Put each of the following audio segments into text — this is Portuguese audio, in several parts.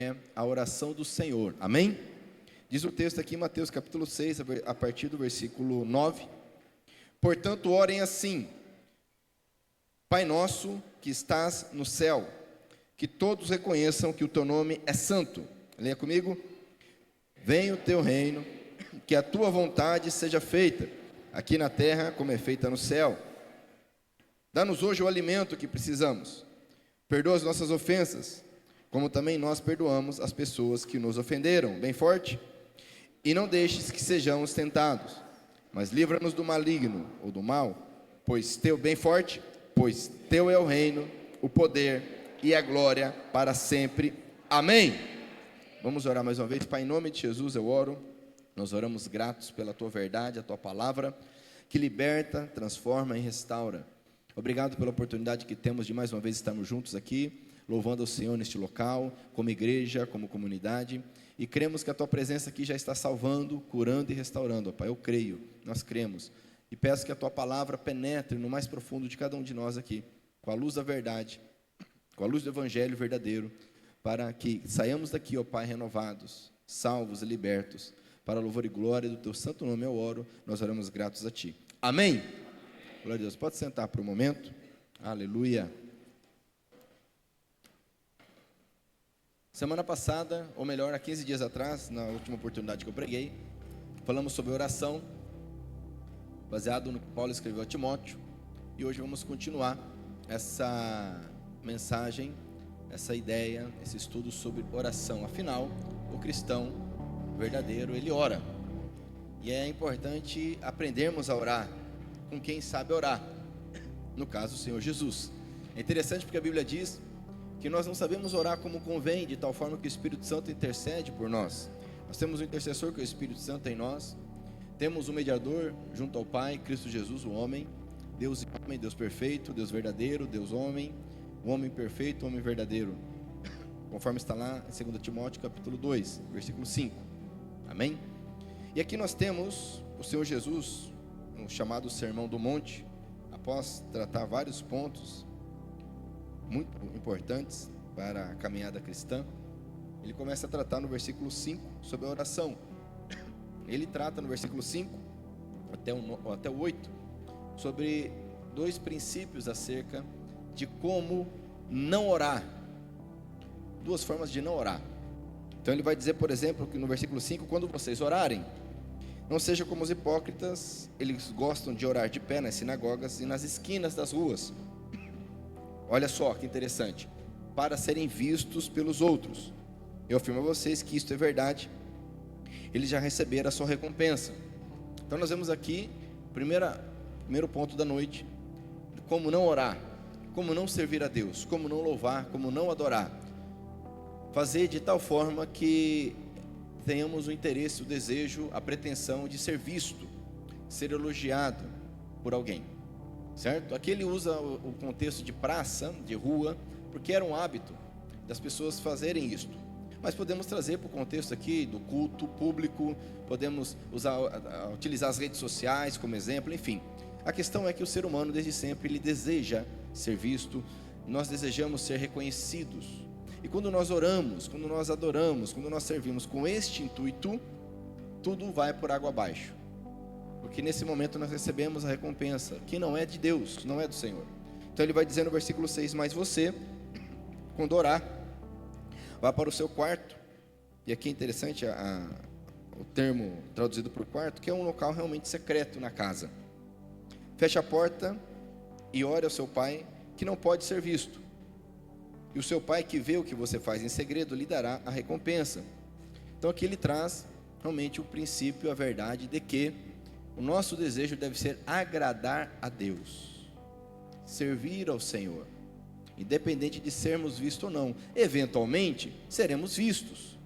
é a oração do Senhor, amém? Diz o texto aqui em Mateus capítulo 6, a partir do versículo 9: portanto, orem assim: Pai nosso que estás no céu, que todos reconheçam que o teu nome é santo. Leia comigo: venha o teu reino, que a tua vontade seja feita, aqui na terra como é feita no céu. Dá-nos hoje o alimento que precisamos. Perdoa as nossas ofensas, como também nós perdoamos as pessoas que nos ofenderam. Bem forte. E não deixes que sejamos tentados, mas livra-nos do maligno ou do mal, pois teu, bem forte, pois teu é o reino, o poder e a glória para sempre. Amém. Vamos orar mais uma vez. Pai, em nome de Jesus eu oro. Nós oramos gratos pela tua verdade, a tua palavra, que liberta, transforma e restaura. Obrigado pela oportunidade que temos de mais uma vez estarmos juntos aqui, louvando ao Senhor neste local, como igreja, como comunidade, e cremos que a tua presença aqui já está salvando, curando e restaurando, ó Pai. Eu creio, nós cremos, e peço que a tua palavra penetre no mais profundo de cada um de nós aqui, com a luz da verdade, com a luz do evangelho verdadeiro, para que saiamos daqui, ó Pai, renovados, salvos e libertos, para a louvor e glória do teu santo nome eu oro. Nós oramos gratos a ti, amém. Glória a Deus. Pode sentar por um momento. Aleluia. Semana passada, ou melhor, há 15 dias atrás, na última oportunidade que eu preguei, falamos sobre oração, baseado no que Paulo escreveu a Timóteo, e hoje vamos continuar essa mensagem, essa ideia, esse estudo sobre oração. Afinal, o cristão verdadeiro, ele ora, e é importante aprendermos a orar com quem sabe orar, no caso o Senhor Jesus. É interessante porque a Bíblia diz que nós não sabemos orar como convém, de tal forma que o Espírito Santo intercede por nós. Nós temos um intercessor, que é o Espírito Santo em nós, temos um mediador junto ao Pai, Cristo Jesus, o homem, Deus e homem, Deus perfeito, Deus verdadeiro, Deus homem, o homem perfeito, o homem verdadeiro, conforme está lá em 2 Timóteo capítulo 2, versículo 5, amém? E aqui nós temos o Senhor Jesus, no chamado Sermão do Monte, após tratar vários pontos muito importantes para a caminhada cristã, ele começa a tratar no versículo 5 sobre a oração. Ele trata no versículo 5 até o 8 sobre dois princípios acerca de como não orar, duas formas de não orar. Então ele vai dizer, por exemplo, que no versículo 5, quando vocês orarem, não seja como os hipócritas, eles gostam de orar de pé nas sinagogas e nas esquinas das ruas. Olha só que interessante, para serem vistos pelos outros. Eu afirmo a vocês que isto é verdade, eles já receberam a sua recompensa. Então nós vemos aqui, primeiro ponto da noite, como não orar, como não servir a Deus, como não louvar, como não adorar. Fazer de tal forma que tenhamos o interesse, o desejo, a pretensão de ser visto, ser elogiado por alguém, certo? Aqui ele usa o contexto de praça, de rua, porque era um hábito das pessoas fazerem isto, mas podemos trazer para o contexto aqui do culto público, podemos utilizar as redes sociais como exemplo, enfim. A questão é que o ser humano desde sempre ele deseja ser visto, nós desejamos ser reconhecidos. E quando nós oramos, quando nós adoramos, quando nós servimos com este intuito, tudo vai por água abaixo. Porque nesse momento nós recebemos a recompensa, que não é de Deus, não é do Senhor. Então ele vai dizer no versículo 6, mas você, quando orar, vá para o seu quarto. E aqui é interessante o termo traduzido por quarto, que é um local realmente secreto na casa. Feche a porta e ore ao seu pai, que não pode ser visto. E o seu pai que vê o que você faz em segredo lhe dará a recompensa. Então aqui ele traz realmente o princípio, a verdade de que o nosso desejo deve ser agradar a Deus, servir ao Senhor, independente de sermos vistos ou não. Eventualmente seremos vistos,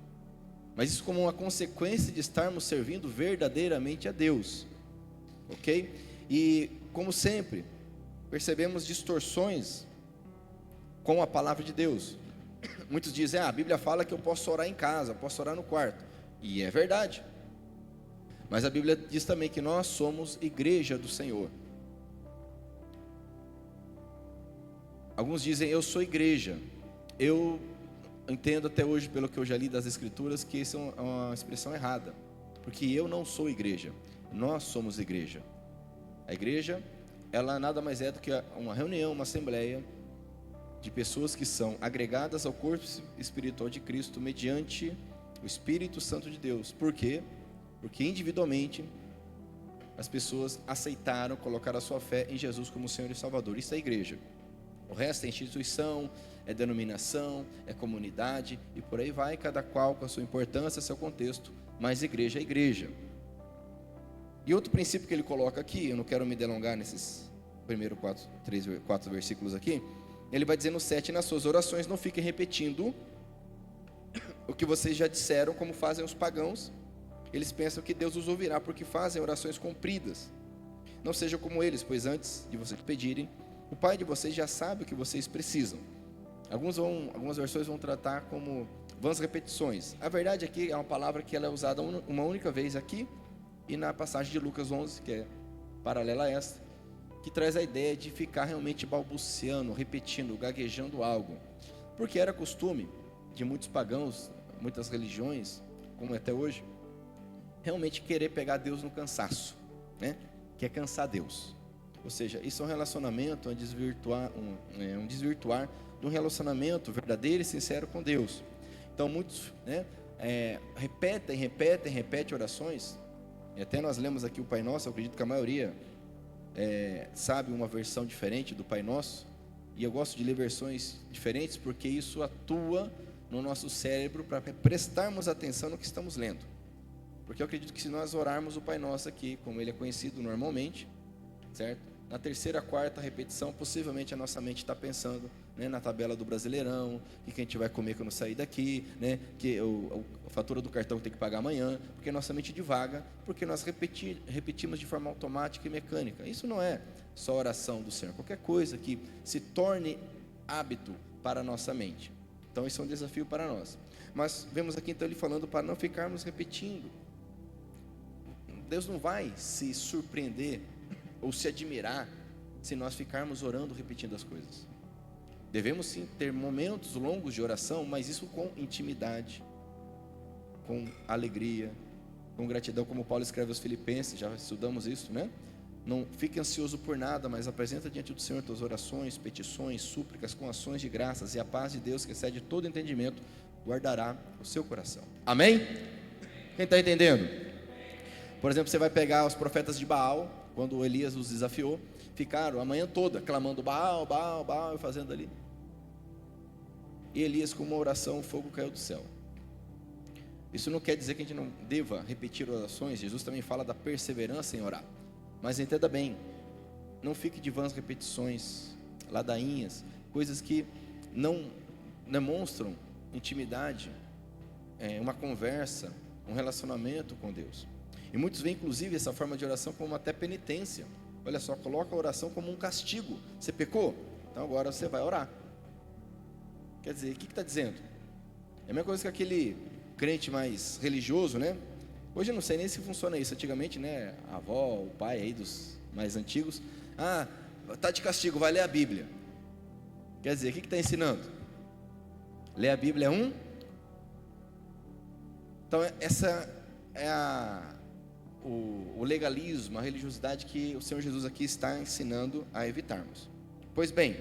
mas isso como uma consequência de estarmos servindo verdadeiramente a Deus, ok? E como sempre, percebemos distorções com a palavra de Deus. Muitos dizem, a Bíblia fala que eu posso orar em casa, posso orar no quarto, e é verdade, mas a Bíblia diz também que nós somos igreja do Senhor. Alguns dizem, eu sou igreja, eu entendo até hoje, pelo que eu já li das Escrituras, que isso é uma expressão errada. Porque eu não sou igreja, nós somos igreja. A igreja, ela nada mais é do que uma reunião, uma assembleia de pessoas que são agregadas ao corpo espiritual de Cristo mediante o Espírito Santo de Deus. Por quê? Porque individualmente as pessoas aceitaram colocar a sua fé em Jesus como Senhor e Salvador. Isso é a igreja. O resto é instituição, é denominação, é comunidade e por aí vai, cada qual com a sua importância, seu contexto, mas igreja é igreja. E outro princípio que ele coloca aqui, eu não quero me delongar nesses primeiros quatro versículos aqui, ele vai dizer no 7, nas suas orações não fiquem repetindo o que vocês já disseram, como fazem os pagãos. Eles pensam que Deus os ouvirá porque fazem orações compridas. Não sejam como eles, pois antes de vocês pedirem, o Pai de vocês já sabe o que vocês precisam. Algumas versões vão tratar como vãs repetições. A verdade aqui é uma palavra que ela é usada uma única vez aqui e na passagem de Lucas 11, que é paralela a esta, que traz a ideia de ficar realmente balbuciando, repetindo, gaguejando algo. Porque era costume de muitos pagãos, muitas religiões, como é até hoje, realmente querer pegar Deus no cansaço, né? Que é cansar Deus. Ou seja, isso é um relacionamento, um desvirtuar de um relacionamento verdadeiro e sincero com Deus. Então muitos, né, repetem orações, e até nós lemos aqui o Pai Nosso. Eu acredito que a maioria sabe uma versão diferente do Pai Nosso, e eu gosto de ler versões diferentes, porque isso atua no nosso cérebro para prestarmos atenção no que estamos lendo. Porque eu acredito que se nós orarmos o Pai Nosso aqui, como ele é conhecido normalmente, certo? Na terceira, quarta repetição, possivelmente a nossa mente está pensando, né, na tabela do Brasileirão, que a gente vai comer quando sair daqui, né, que a fatura do cartão tem que pagar amanhã, porque nossa mente divaga, porque nós repetimos de forma automática e mecânica. Isso não é só oração do Senhor, qualquer coisa que se torne hábito para a nossa mente. Então isso é um desafio para nós. Mas vemos aqui então ele falando para não ficarmos repetindo. Deus não vai se surpreender ou se admirar se nós ficarmos orando, repetindo as coisas. Devemos sim ter momentos longos de oração, mas isso com intimidade, com alegria, com gratidão, como Paulo escreve aos Filipenses, já estudamos isso, né? Não fique ansioso por nada, mas apresenta diante do Senhor tuas orações, petições, súplicas, com ações de graças, e a paz de Deus, que excede todo entendimento, guardará o seu coração. Amém? Quem está entendendo? Por exemplo, você vai pegar os profetas de Baal, quando Elias os desafiou, ficaram a manhã toda clamando Baal, Baal, Baal, e fazendo ali. E Elias, com uma oração, o fogo caiu do céu. Isso não quer dizer que a gente não deva repetir orações. Jesus também fala da perseverança em orar. Mas entenda bem, não fique de vãs repetições, ladainhas, coisas que não demonstram intimidade, uma conversa, um relacionamento com Deus. E muitos veem inclusive essa forma de oração como até penitência. Olha só, coloca a oração como um castigo. Você pecou? Então agora você vai orar. Quer dizer, o que está dizendo? É a mesma coisa que aquele crente mais religioso, né? Hoje eu não sei nem se funciona isso. Antigamente, né, a avó, o pai aí dos mais antigos, tá de castigo, vai ler a Bíblia. Quer dizer, o que está ensinando? Ler a Bíblia é um. Então essa é o legalismo, a religiosidade que o Senhor Jesus aqui está ensinando a evitarmos. Pois bem,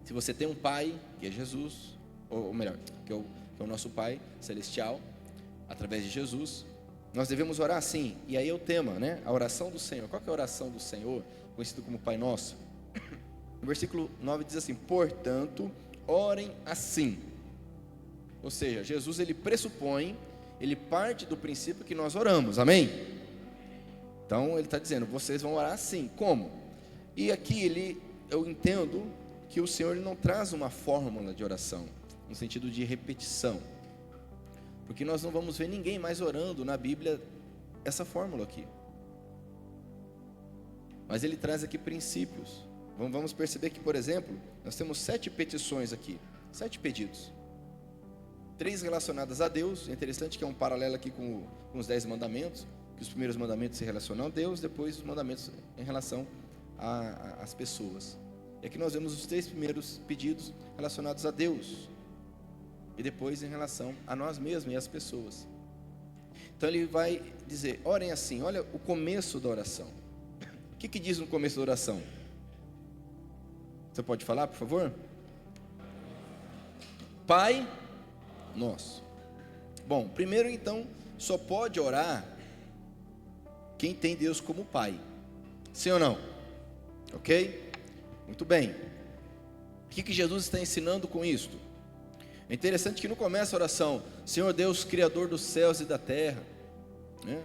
se você tem um pai, que é Jesus, ou melhor, que é o nosso Pai Celestial, através de Jesus, nós devemos orar assim. E aí é o tema, né? A oração do Senhor. Qual que é a oração do Senhor, conhecido como Pai Nosso? No versículo 9 diz assim: portanto, orem assim. Ou seja, Jesus ele pressupõe, ele parte do princípio que nós oramos, amém? Então ele está dizendo, vocês vão orar assim, como? E aqui eu entendo que o Senhor ele não traz uma fórmula de oração, no sentido de repetição, porque nós não vamos ver ninguém mais orando na Bíblia essa fórmula aqui, mas ele traz aqui princípios. Vamos perceber que, por exemplo, nós temos 7 petições aqui, 7 pedidos, 3 relacionadas a Deus. É interessante que é um paralelo aqui com os 10 mandamentos, que os primeiros mandamentos se relacionam a Deus, depois os mandamentos em relação às pessoas. E aqui nós vemos os 3 primeiros pedidos relacionados a Deus. e depois em relação a nós mesmos e às pessoas. Então ele vai dizer, orem assim, olha o começo da oração. O que diz no começo da oração? Você pode falar, por favor? Pai nosso. Bom, primeiro então, só pode orar quem tem Deus como Pai. Sim ou não? Ok? Muito bem. O que Jesus está ensinando com isto? É interessante que no começo da oração, Senhor Deus, Criador dos céus e da terra, né?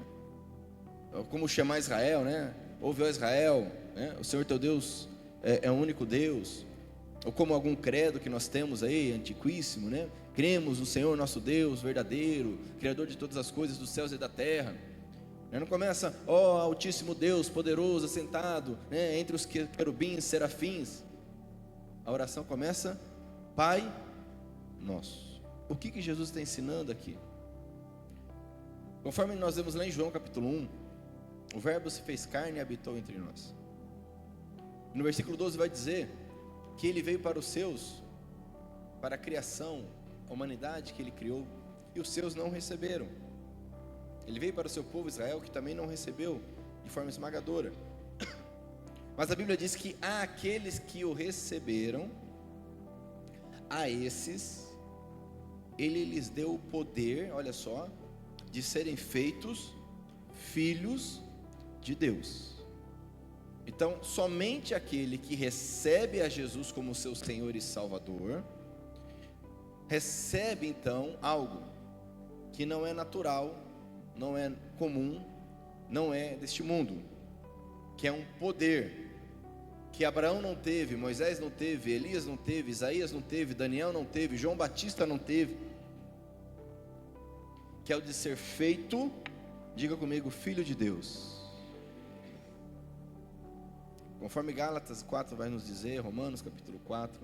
Como chamar Israel, né? Ouve, ó Israel, né? O Senhor teu Deus é o único Deus. Ou como algum credo que nós temos aí, antiquíssimo, né? Cremos no Senhor nosso Deus verdadeiro, Criador de todas as coisas dos céus e da terra. Não começa, ó Altíssimo Deus, poderoso, assentado, né, entre os querubins, serafins. A oração começa, Pai nosso. O que Jesus está ensinando aqui? Conforme nós vemos lá em João capítulo 1, o verbo se fez carne e habitou entre nós. No versículo 12 vai dizer que ele veio para os seus, para a criação, a humanidade que ele criou, e os seus não receberam. Ele veio para o seu povo Israel, que também não recebeu de forma esmagadora. Mas a Bíblia diz que há aqueles que o receberam, a esses ele lhes deu o poder, olha só, de serem feitos filhos de Deus. Então, somente aquele que recebe a Jesus como seu Senhor e Salvador, recebe então algo que não é natural, não é comum, não é deste mundo, que é um poder que Abraão não teve, Moisés não teve, Elias não teve, Isaías não teve, Daniel não teve, João Batista não teve, que é o de ser feito, diga comigo, filho de Deus. Conforme Gálatas 4 vai nos dizer, Romanos capítulo 4,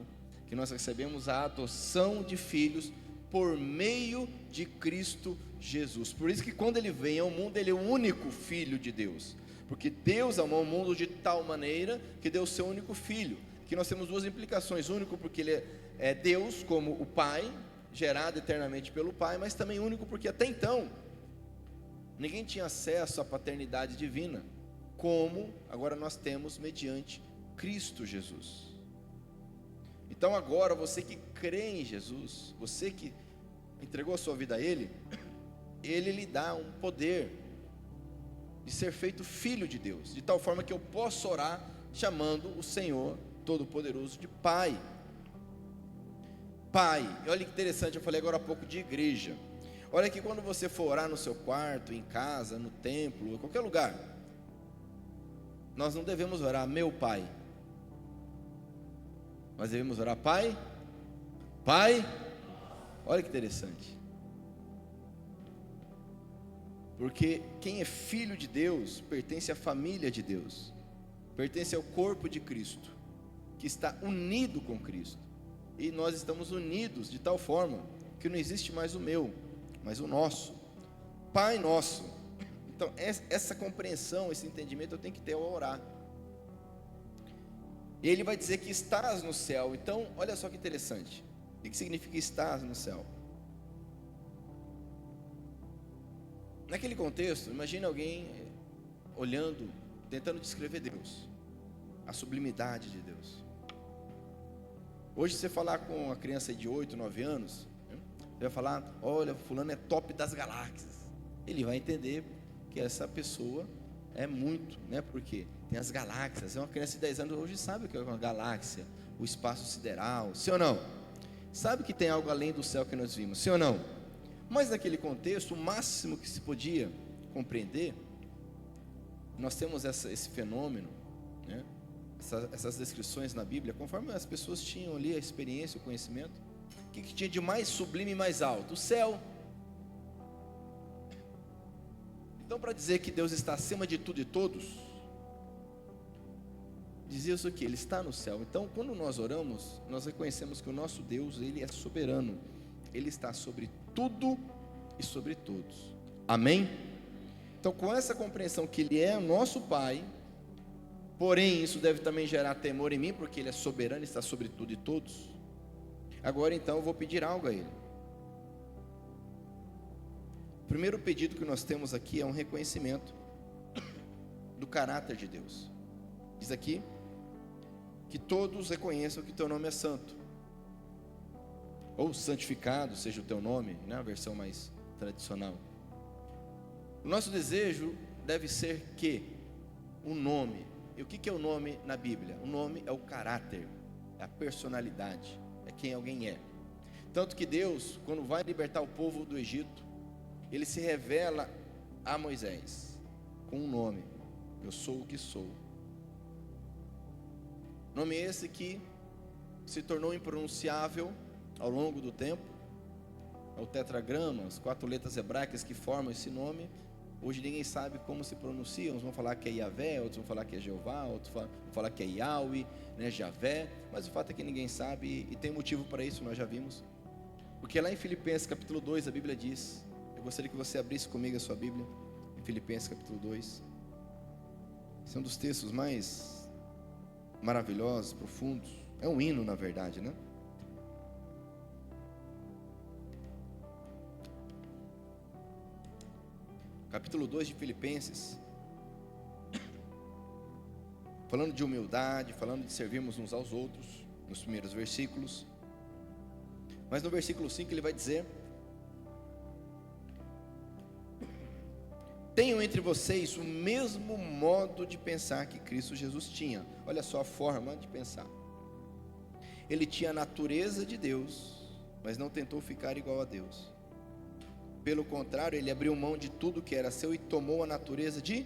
que nós recebemos a adoção de filhos por meio de Cristo Jesus. Por isso que quando ele vem ao mundo, ele é o único filho de Deus, porque Deus amou o mundo de tal maneira que deu o seu único filho. Que nós temos duas implicações: único porque ele é Deus como o Pai, gerado eternamente pelo Pai, mas também único porque até então ninguém tinha acesso à paternidade divina, como agora nós temos mediante Cristo Jesus. Então agora você que crê em Jesus, você que entregou a sua vida a Ele, Ele lhe dá um poder de ser feito filho de Deus, de tal forma que eu posso orar chamando o Senhor Todo-Poderoso de Pai. Pai, olha que interessante, eu falei agora há pouco de igreja. Olha que quando você for orar no seu quarto, em casa, no templo, em qualquer lugar, nós não devemos orar meu Pai, nós devemos orar Pai, Pai. Olha que interessante, porque quem é filho de Deus pertence à família de Deus, pertence ao corpo de Cristo, que está unido com Cristo, e nós estamos unidos de tal forma que não existe mais o meu, mas o nosso, Pai nosso. Então essa compreensão, esse entendimento eu tenho que ter ao orar. E ele vai dizer que estás no céu. Então olha só que interessante, o que significa estar no céu? Naquele contexto, imagine alguém olhando, tentando descrever Deus, a sublimidade de Deus. Hoje você falar com uma criança de 8, 9 anos, você vai falar, olha, fulano é top das galáxias. Ele vai entender que essa pessoa é muito, né? Porque tem as galáxias. Uma criança de 10 anos hoje sabe o que é uma galáxia, o espaço sideral, sim ou não? Sabe que tem algo além do céu que nós vimos, sim ou não? Mas naquele contexto, o máximo que se podia compreender, nós temos esse fenômeno, né? Essas descrições na Bíblia, conforme as pessoas tinham ali a experiência, o conhecimento, o que tinha de mais sublime e mais alto? O céu. Então, para dizer que Deus está acima de tudo e todos, dizia isso aqui, Ele está no céu. Então, quando nós oramos, nós reconhecemos que o nosso Deus, Ele é soberano, Ele está sobre tudo e sobre todos. Amém? Então, com essa compreensão que Ele é o nosso Pai, porém isso deve também gerar temor em mim, porque Ele é soberano, está sobre tudo e todos. Agora então eu vou pedir algo a Ele. O primeiro pedido que nós temos aqui é um reconhecimento do caráter de Deus. Diz aqui que todos reconheçam que teu nome é santo, ou santificado seja o teu nome, né? A versão mais tradicional. O nosso desejo deve ser que o nome, e o que é o nome na Bíblia? O nome é o caráter, é a personalidade, é quem alguém é. Tanto que Deus, quando vai libertar o povo do Egito, Ele se revela a Moisés com um nome: eu sou o que sou. Nome esse que se tornou impronunciável ao longo do tempo. É o tetragrama, as 4 letras hebraicas que formam esse nome. Hoje ninguém sabe como se pronuncia. Uns vão falar que é Yahvé, outros vão falar que é Jeová, outros vão falar que é Yahweh, né, Javé. Mas o fato é que ninguém sabe, e tem motivo para isso, nós já vimos. Porque lá em Filipenses capítulo 2 a Bíblia diz, eu gostaria que você abrisse comigo a sua Bíblia, em Filipenses capítulo 2. Esse é um dos textos mais maravilhosos, profundos. É um hino, na verdade, né? Capítulo 2 de Filipenses, falando de humildade, falando de servirmos uns aos outros, nos primeiros versículos. Mas no versículo 5 ele vai dizer: tenham entre vocês o mesmo modo de pensar que Cristo Jesus tinha. Olha só a forma de pensar. Ele tinha a natureza de Deus, mas não tentou ficar igual a Deus. Pelo contrário, ele abriu mão de tudo que era seu e tomou a natureza de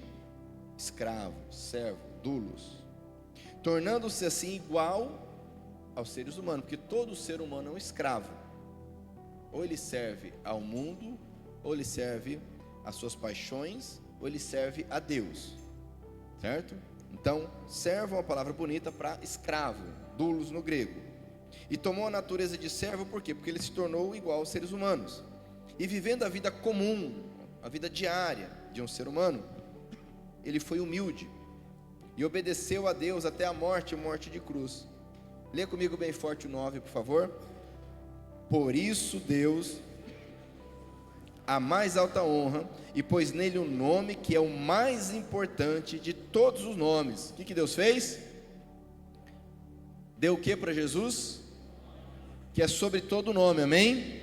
escravo, servo, doulos, tornando-se assim igual aos seres humanos, porque todo ser humano é um escravo. Ou ele serve ao mundo, ou ele serve às suas paixões, ou ele serve a Deus, certo? Então, servo é uma palavra bonita para escravo, doulos no grego. E tomou a natureza de servo, por quê? Porque ele se tornou igual aos seres humanos. E vivendo a vida comum, a vida diária de um ser humano, ele foi humilde e obedeceu a Deus até a morte de cruz. Lê comigo bem forte o 9, por favor. Por isso Deus a mais alta honra e pôs nele um nome que é o mais importante de todos os nomes. O que Deus fez? Deu o que para Jesus? Que é sobre todo nome, amém?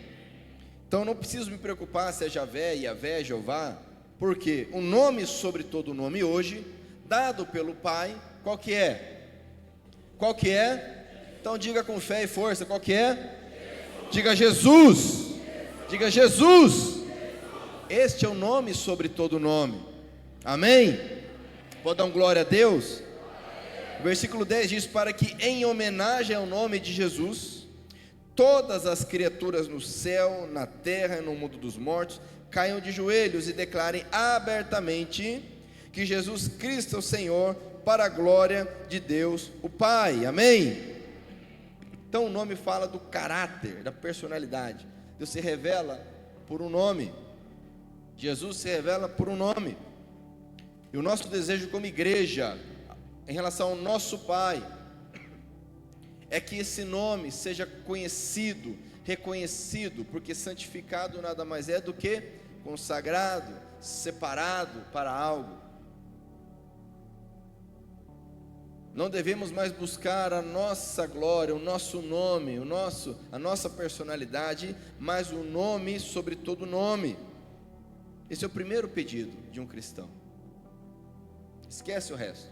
Então eu não preciso me preocupar se é Javé, Yahvé, Jeová, porque o nome sobre todo nome hoje, dado pelo Pai, qual que é? Qual que é? Então diga com fé e força, qual que é? Diga Jesus, diga Jesus. Este é o nome sobre todo nome, amém? Pode dar um glória a Deus? O versículo 10 diz: para que em homenagem ao nome de Jesus, todas as criaturas no céu, na terra e no mundo dos mortos caiam de joelhos e declarem abertamente que Jesus Cristo é o Senhor, para a glória de Deus o Pai, amém? Então o nome fala do caráter, da personalidade. Deus se revela por um nome, Jesus se revela por um nome. E o nosso desejo como igreja, em relação ao nosso Pai, é que esse nome seja conhecido, reconhecido, porque santificado nada mais é do que consagrado, separado para algo. Não devemos mais buscar a nossa glória, o nosso nome, a nossa personalidade, mas o nome sobre todo nome. Esse é o primeiro pedido de um cristão. Esquece o resto.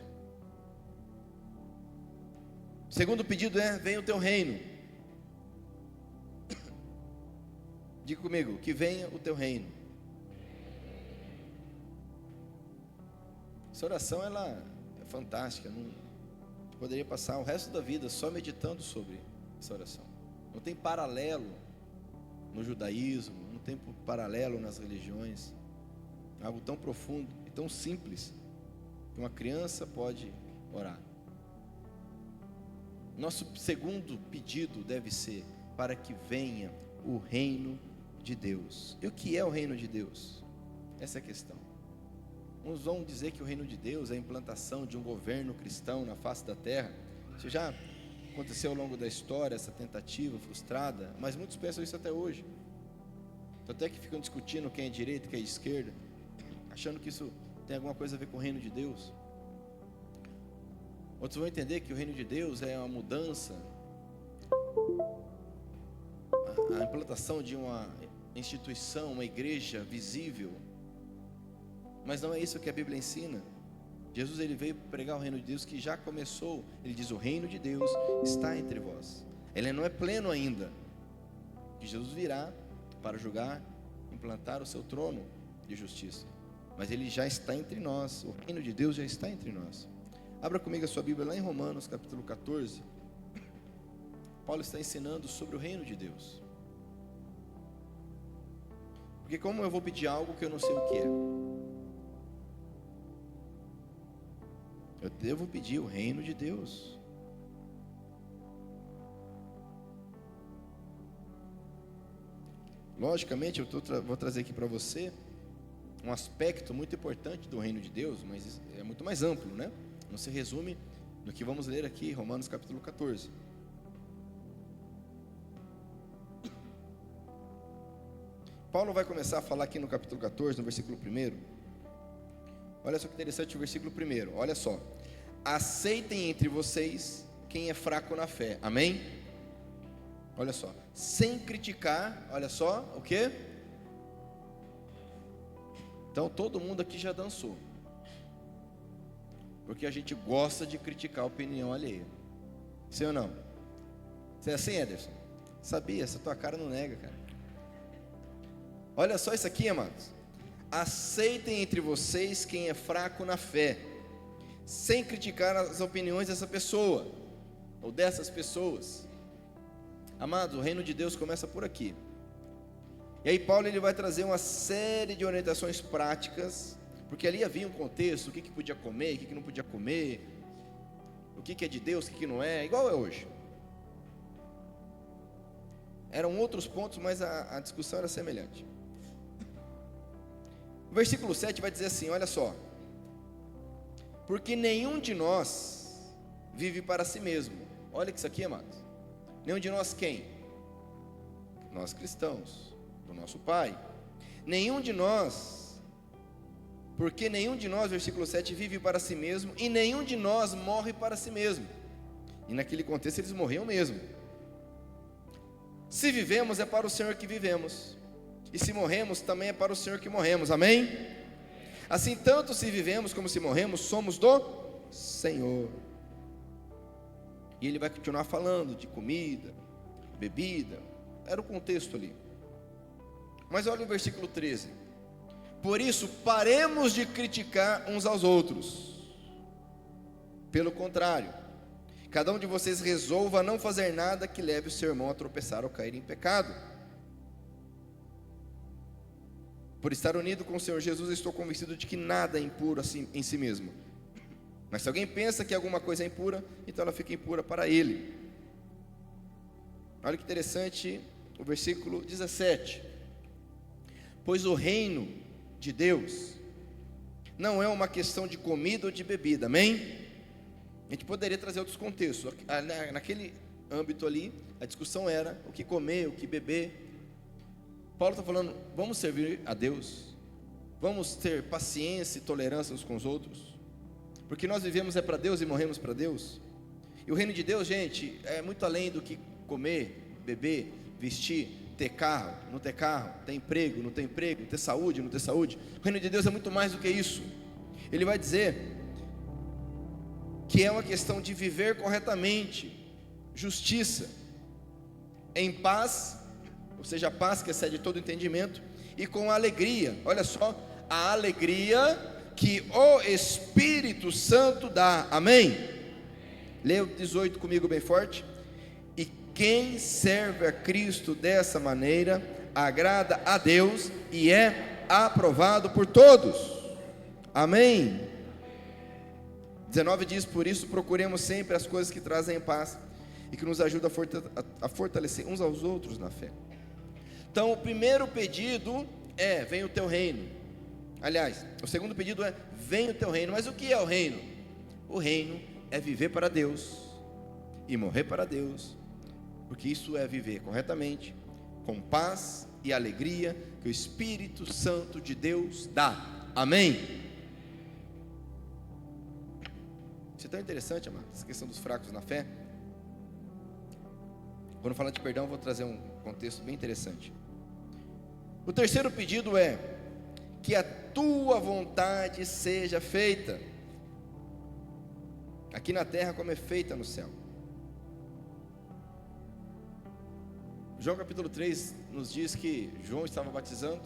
O segundo pedido é: venha o teu reino. Diga comigo, que venha o teu reino. Essa oração, ela é fantástica. Não poderia passar o resto da vida só meditando sobre essa oração. Não tem paralelo no judaísmo, não tem paralelo nas religiões. É algo tão profundo e tão simples que uma criança pode orar. Nosso segundo pedido deve ser para que venha o reino de Deus. E o que é o reino de Deus? Essa é a questão. Uns vão dizer que o reino de Deus é a implantação de um governo cristão na face da terra. Isso já aconteceu ao longo da história, essa tentativa frustrada, mas muitos pensam isso até hoje. Até que ficam discutindo quem é direita, quem é esquerda, achando que isso tem alguma coisa a ver com o reino de Deus. Outros vão entender que o reino de Deus é uma mudança, a implantação de uma instituição, uma igreja visível. Mas não é isso que a Bíblia ensina. Jesus, ele veio pregar o reino de Deus que já começou. Ele diz: o reino de Deus está entre vós. Ele não é pleno ainda, que Jesus virá para julgar, implantar o seu trono de justiça. Mas ele já está entre nós. O reino de Deus já está entre nós. Abra comigo a sua Bíblia lá em Romanos capítulo 14. Paulo está ensinando sobre o reino de Deus. Porque como eu vou pedir algo que eu não sei o que é? Eu devo pedir o reino de Deus. Logicamente, vou trazer aqui para você um aspecto muito importante do reino de Deus, mas é muito mais amplo, né? Não se resume no que vamos ler aqui, Romanos capítulo 14. Paulo vai começar a falar aqui no capítulo 14, no versículo 1. Olha só que interessante o versículo 1. Olha só: aceitem entre vocês quem é fraco na fé. Amém? Olha só, sem criticar. Olha só, o quê? Então todo mundo aqui já dançou, porque a gente gosta de criticar a opinião alheia. Sim ou não? Você é assim, Ederson? Sabia, essa tua cara não nega, cara. Olha só isso aqui, amados: aceitem entre vocês quem é fraco na fé, sem criticar as opiniões dessa pessoa, ou dessas pessoas. Amados, o reino de Deus começa por aqui. E aí Paulo, ele vai trazer uma série de orientações práticas, porque ali havia um contexto, o que podia comer, o que não podia comer, o que é de Deus, o que não é, igual é hoje. Eram outros pontos, mas a discussão era semelhante. O versículo 7 vai dizer assim, olha só: porque nenhum de nós vive para si mesmo. Olha que isso aqui, amados. Nenhum de nós quem? Nós cristãos, do nosso Pai. Nenhum de nós, porque nenhum de nós, versículo 7, vive para si mesmo, e nenhum de nós morre para si mesmo. E naquele contexto eles morriam mesmo. Se vivemos, é para o Senhor que vivemos, e se morremos, também é para o Senhor que morremos. Amém? Assim, tanto se vivemos como se morremos, somos do Senhor. E ele vai continuar falando de comida, bebida, era o contexto ali. Mas olha o versículo 13: por isso paremos de criticar uns aos outros. Pelo contrário, cada um de vocês resolva não fazer nada que leve o seu irmão a tropeçar ou cair em pecado. Por estar unido com o Senhor Jesus, estou convencido de que nada é impuro assim em si mesmo. Mas se alguém pensa que alguma coisa é impura, então ela fica impura para ele. Olha que interessante o versículo 17: pois o reino de Deus não é uma questão de comida ou de bebida. Amém? A gente poderia trazer outros contextos. Naquele âmbito ali, a discussão era o que comer, o que beber. Paulo está falando, vamos servir a Deus, vamos ter paciência e tolerância uns com os outros, porque nós vivemos para Deus e morremos para Deus. E o reino de Deus, gente, é muito além do que comer, beber, vestir, ter carro, não ter carro, ter emprego, não ter emprego, ter saúde, não ter saúde. O reino de Deus é muito mais do que isso. Ele vai dizer que é uma questão de viver corretamente, justiça, em paz, ou seja, a paz que excede todo entendimento, e com alegria. Olha só, a alegria que o Espírito Santo dá. Amém? Leia o 18 comigo bem forte: e quem serve a Cristo dessa maneira agrada a Deus e é aprovado por todos. Amém? 19 diz: por isso procuremos sempre as coisas que trazem paz e que nos ajudam a fortalecer uns aos outros na fé. Então o primeiro pedido é: venha o teu reino. Aliás, o segundo pedido é: venha o teu reino. Mas o que é o reino? O reino é viver para Deus e morrer para Deus, porque isso é viver corretamente, com paz e alegria que que o Espírito Santo de Deus dá. Amém? Isso é tão interessante, amado, essa questão dos fracos na fé. Quando falar de perdão, eu vou trazer um contexto bem interessante. O terceiro pedido é que a tua vontade seja feita, aqui na terra como é feita no céu. João capítulo 3 nos diz que João estava batizando,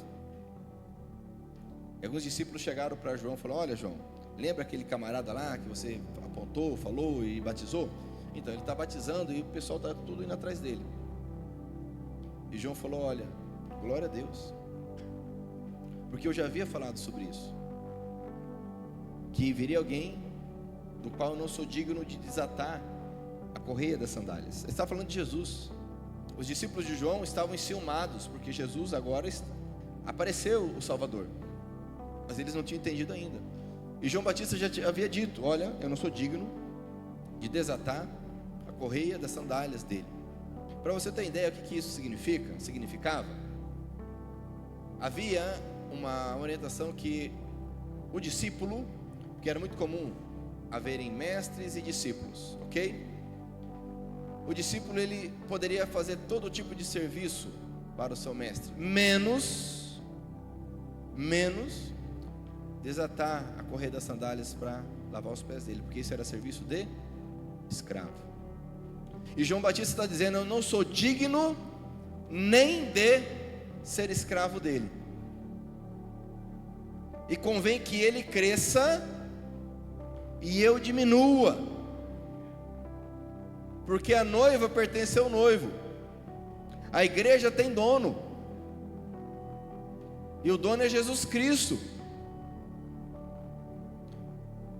e alguns discípulos chegaram para João e falaram: olha, João, lembra aquele camarada lá que você apontou, falou e batizou? Então ele está batizando e o pessoal está tudo indo atrás dele. E João falou: olha, glória a Deus, porque eu já havia falado sobre isso, que viria alguém do qual eu não sou digno de desatar a correia das sandálias. Ele está falando de Jesus. Os discípulos de João estavam enciumados, porque Jesus agora apareceu, o Salvador, mas eles não tinham entendido ainda. E João Batista já havia dito: olha, eu não sou digno de desatar a correia das sandálias dele. Para você ter ideia o que isso significava, havia uma orientação que o discípulo, que era muito comum haverem mestres e discípulos, ok? O discípulo, ele poderia fazer todo tipo de serviço para o seu mestre, menos desatar a correia das sandálias para lavar os pés dele, porque isso era serviço de escravo. E João Batista está dizendo: eu não sou digno nem de ser escravo dele, e convém que ele cresça e eu diminua, porque a noiva pertence ao noivo, a igreja tem dono, e o dono é Jesus Cristo.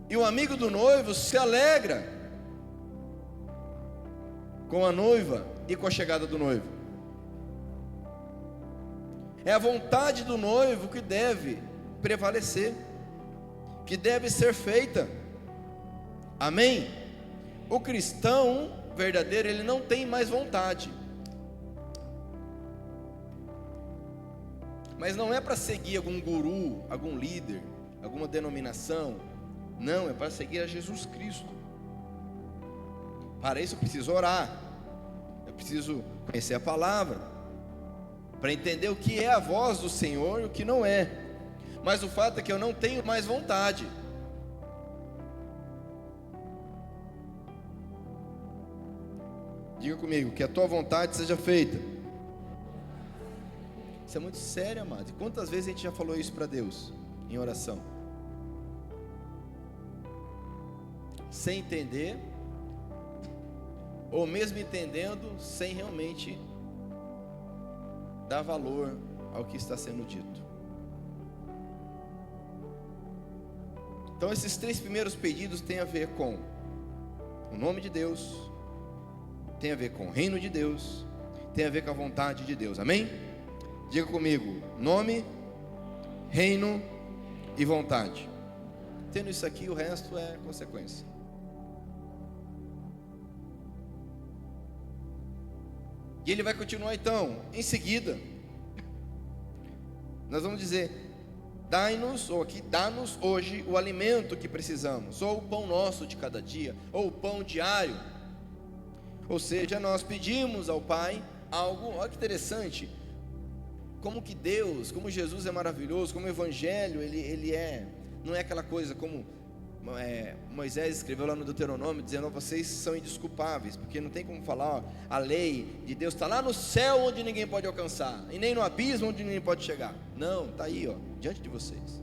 E o amigo do noivo se alegra com a noiva e com a chegada do noivo. É a vontade do noivo que deve prevalecer, que deve ser feita. Amém? O cristão verdadeiro, ele não tem mais vontade, mas não é para seguir algum guru, algum líder, alguma denominação. Não, é para seguir a Jesus Cristo. Para isso eu preciso orar, eu preciso conhecer a palavra, para entender o que é a voz do Senhor e o que não é. Mas o fato é que eu não tenho mais vontade. Diga comigo: que a tua vontade seja feita. Isso é muito sério, amado. E quantas vezes a gente já falou isso para Deus em oração, sem entender, ou mesmo entendendo, sem realmente dar valor ao que está sendo dito. Então esses três primeiros pedidos têm a ver com o nome de Deus, tem a ver com o reino de Deus, tem a ver com a vontade de Deus. Amém? Diga comigo: nome, reino e vontade. Tendo isso aqui, o resto é consequência. E ele vai continuar então. Em seguida, nós vamos dizer: dai-nos, ou aqui, dá-nos hoje o alimento que precisamos, ou o pão nosso de cada dia, ou o pão diário. Ou seja, nós pedimos ao Pai algo. Olha que interessante, como que Deus, como Jesus é maravilhoso, como o Evangelho, ele não é aquela coisa como Moisés escreveu lá no Deuteronômio, dizendo: vocês são indesculpáveis, porque não tem como falar, ó, a lei de Deus está lá no céu onde ninguém pode alcançar, e nem no abismo onde ninguém pode chegar. Não, está aí, ó, diante de vocês.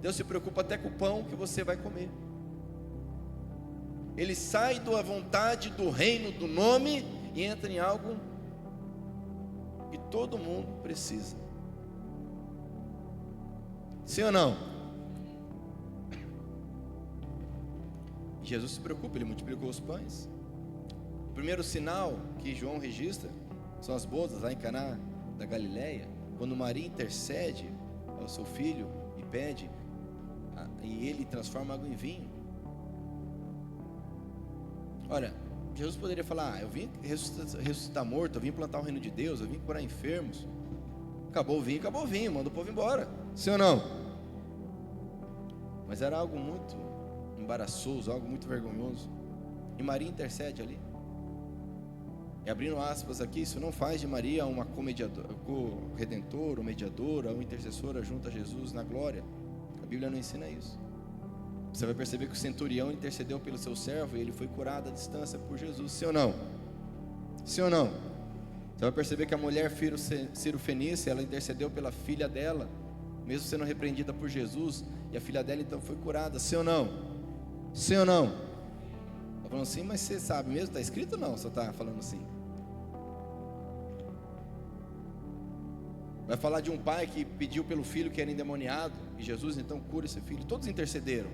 Deus se preocupa até com o pão que você vai comer. Ele sai da vontade do reino, do nome, e entra em algo que todo mundo precisa. Sim ou não? Jesus se preocupa, ele multiplicou os pães. O primeiro sinal que João registra são as bodas lá em Caná da Galileia, quando Maria intercede ao seu filho e pede, e ele transforma água em vinho. Olha, Jesus poderia falar: eu vim ressuscitar morto, eu vim plantar o reino de Deus, eu vim curar enfermos. Acabou o vinho, manda o povo embora. Sim ou não? Mas era algo muito embaraçoso, algo muito vergonhoso. E Maria intercede ali. E abrindo aspas aqui, isso não faz de Maria uma co-redentora, mediadora, ou intercessora junto a Jesus na glória. A Bíblia não ensina isso. Você vai perceber que o centurião intercedeu pelo seu servo e ele foi curado à distância por Jesus. Sim ou não? Sim ou não? Você vai perceber que a mulher Cirofenícia, ela intercedeu pela filha dela, mesmo sendo repreendida por Jesus, e a filha dela então foi curada. Sim ou não? Sim ou não? Está falando assim, mas você sabe mesmo? Está escrito ou não? Só está falando assim. Vai falar de um pai que pediu pelo filho que era endemoniado, e Jesus então cura esse filho. Todos intercederam.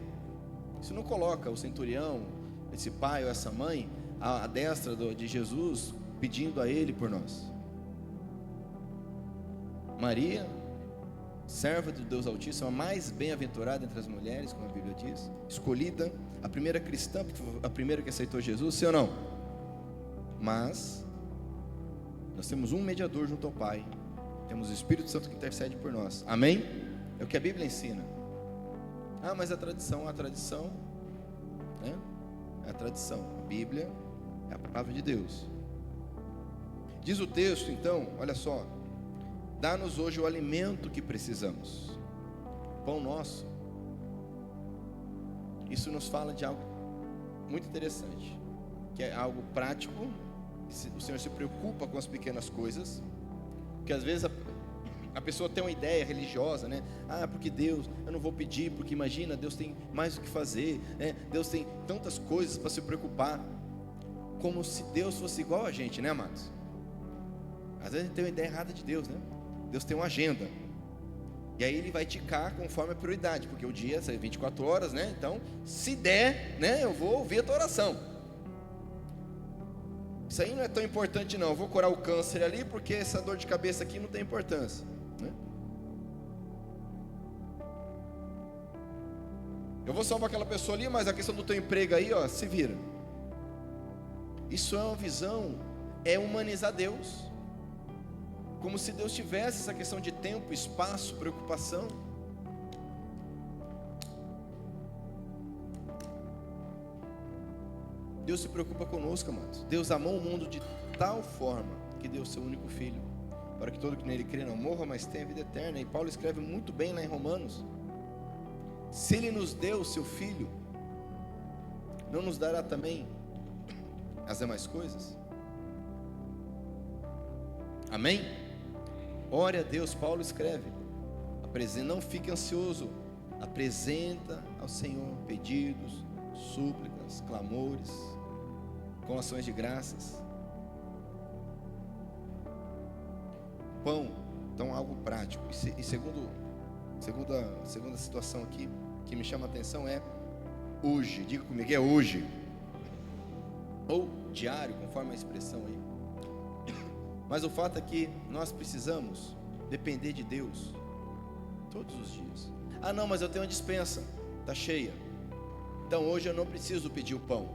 Isso não coloca o centurião, esse pai ou essa mãe, à destra de Jesus, pedindo a ele por nós. Maria, serva de Deus Altíssimo, a mais bem-aventurada entre as mulheres, como a Bíblia diz, escolhida, a primeira cristã, a primeira que aceitou Jesus, sim ou não? Mas nós temos um mediador junto ao Pai, temos o Espírito Santo que intercede por nós. Amém? É o que a Bíblia ensina. Ah, mas a tradição, né? É a tradição. A Bíblia é a palavra de Deus. Diz o texto, então, olha só: dá-nos hoje o alimento que precisamos, pão nosso. Isso nos fala de algo muito interessante, que é algo prático. O Senhor se preocupa com as pequenas coisas, porque às vezes a pessoa tem uma ideia religiosa, né? Ah, porque Deus, eu não vou pedir, porque imagina, Deus tem mais o que fazer, né? Deus tem tantas coisas para se preocupar, como se Deus fosse igual a gente, né, amados? Às vezes a gente tem uma ideia errada de Deus, né? Deus tem uma agenda, e aí Ele vai ticar conforme a prioridade, porque o dia é 24 horas, né? Então, se der, né, eu vou ouvir a tua oração. Isso aí não é tão importante não, eu vou curar o câncer ali, porque essa dor de cabeça aqui não tem importância, né? Eu vou salvar aquela pessoa ali, mas a questão do teu emprego aí, ó, se vira. Isso é uma visão, é humanizar Deus, como se Deus tivesse essa questão de tempo, espaço, preocupação. Deus se preocupa conosco, amados. Deus amou o mundo de tal forma que deu o seu único filho, para que todo que nele crê não morra, mas tenha vida eterna. E Paulo escreve muito bem lá em Romanos: se Ele nos deu o seu filho, não nos dará também as demais coisas? Amém? Ore a Deus. Paulo escreve: não fique ansioso, apresenta ao Senhor pedidos, súplicas, clamores, com ações de graças. Pão, então algo prático. E segunda situação aqui que me chama a atenção é hoje. Diga comigo, é hoje, ou diário, conforme a expressão aí. Mas o fato é que nós precisamos depender de Deus todos os dias. Ah não, mas eu tenho uma despensa, está cheia, então hoje eu não preciso pedir o pão.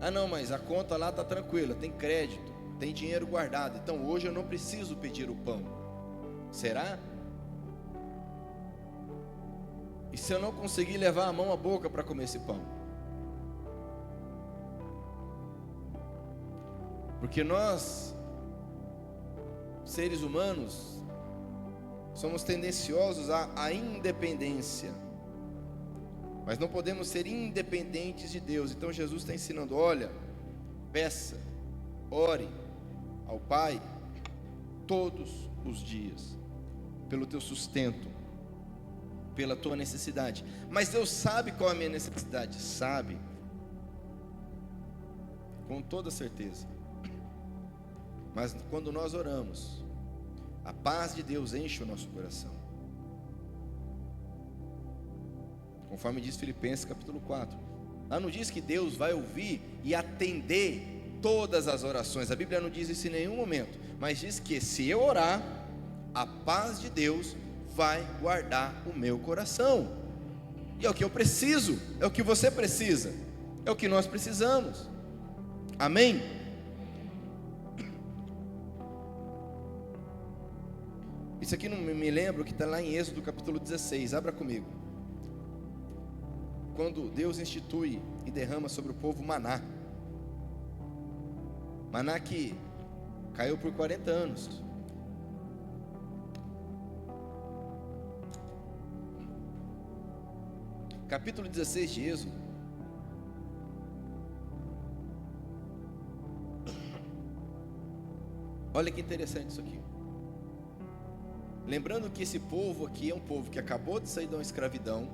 Ah não, mas a conta lá está tranquila, tem crédito, tem dinheiro guardado, então hoje eu não preciso pedir o pão. Será? E se eu não conseguir levar a mão à boca para comer esse pão? Porque nós, seres humanos, somos tendenciosos à independência, mas não podemos ser independentes de Deus. Então Jesus está ensinando: olha, peça, ore ao Pai todos os dias, pelo teu sustento, pela tua necessidade. Mas Deus sabe qual é a minha necessidade? Sabe, com toda certeza. Mas quando nós oramos, a paz de Deus enche o nosso coração, conforme diz Filipenses capítulo 4. Lá não diz que Deus vai ouvir e atender todas as orações. A Bíblia não diz isso em nenhum momento, mas diz que se eu orar, a paz de Deus vai guardar o meu coração. E é o que eu preciso, é o que você precisa, é o que nós precisamos. Amém? Isso aqui não me lembro que está lá em Êxodo capítulo 16, abra comigo. Quando Deus institui e derrama sobre o povo maná. Maná que caiu por 40 anos. Capítulo 16 de Êxodo. Olha que interessante isso aqui. Lembrando que esse povo aqui é um povo que acabou de sair de uma escravidão,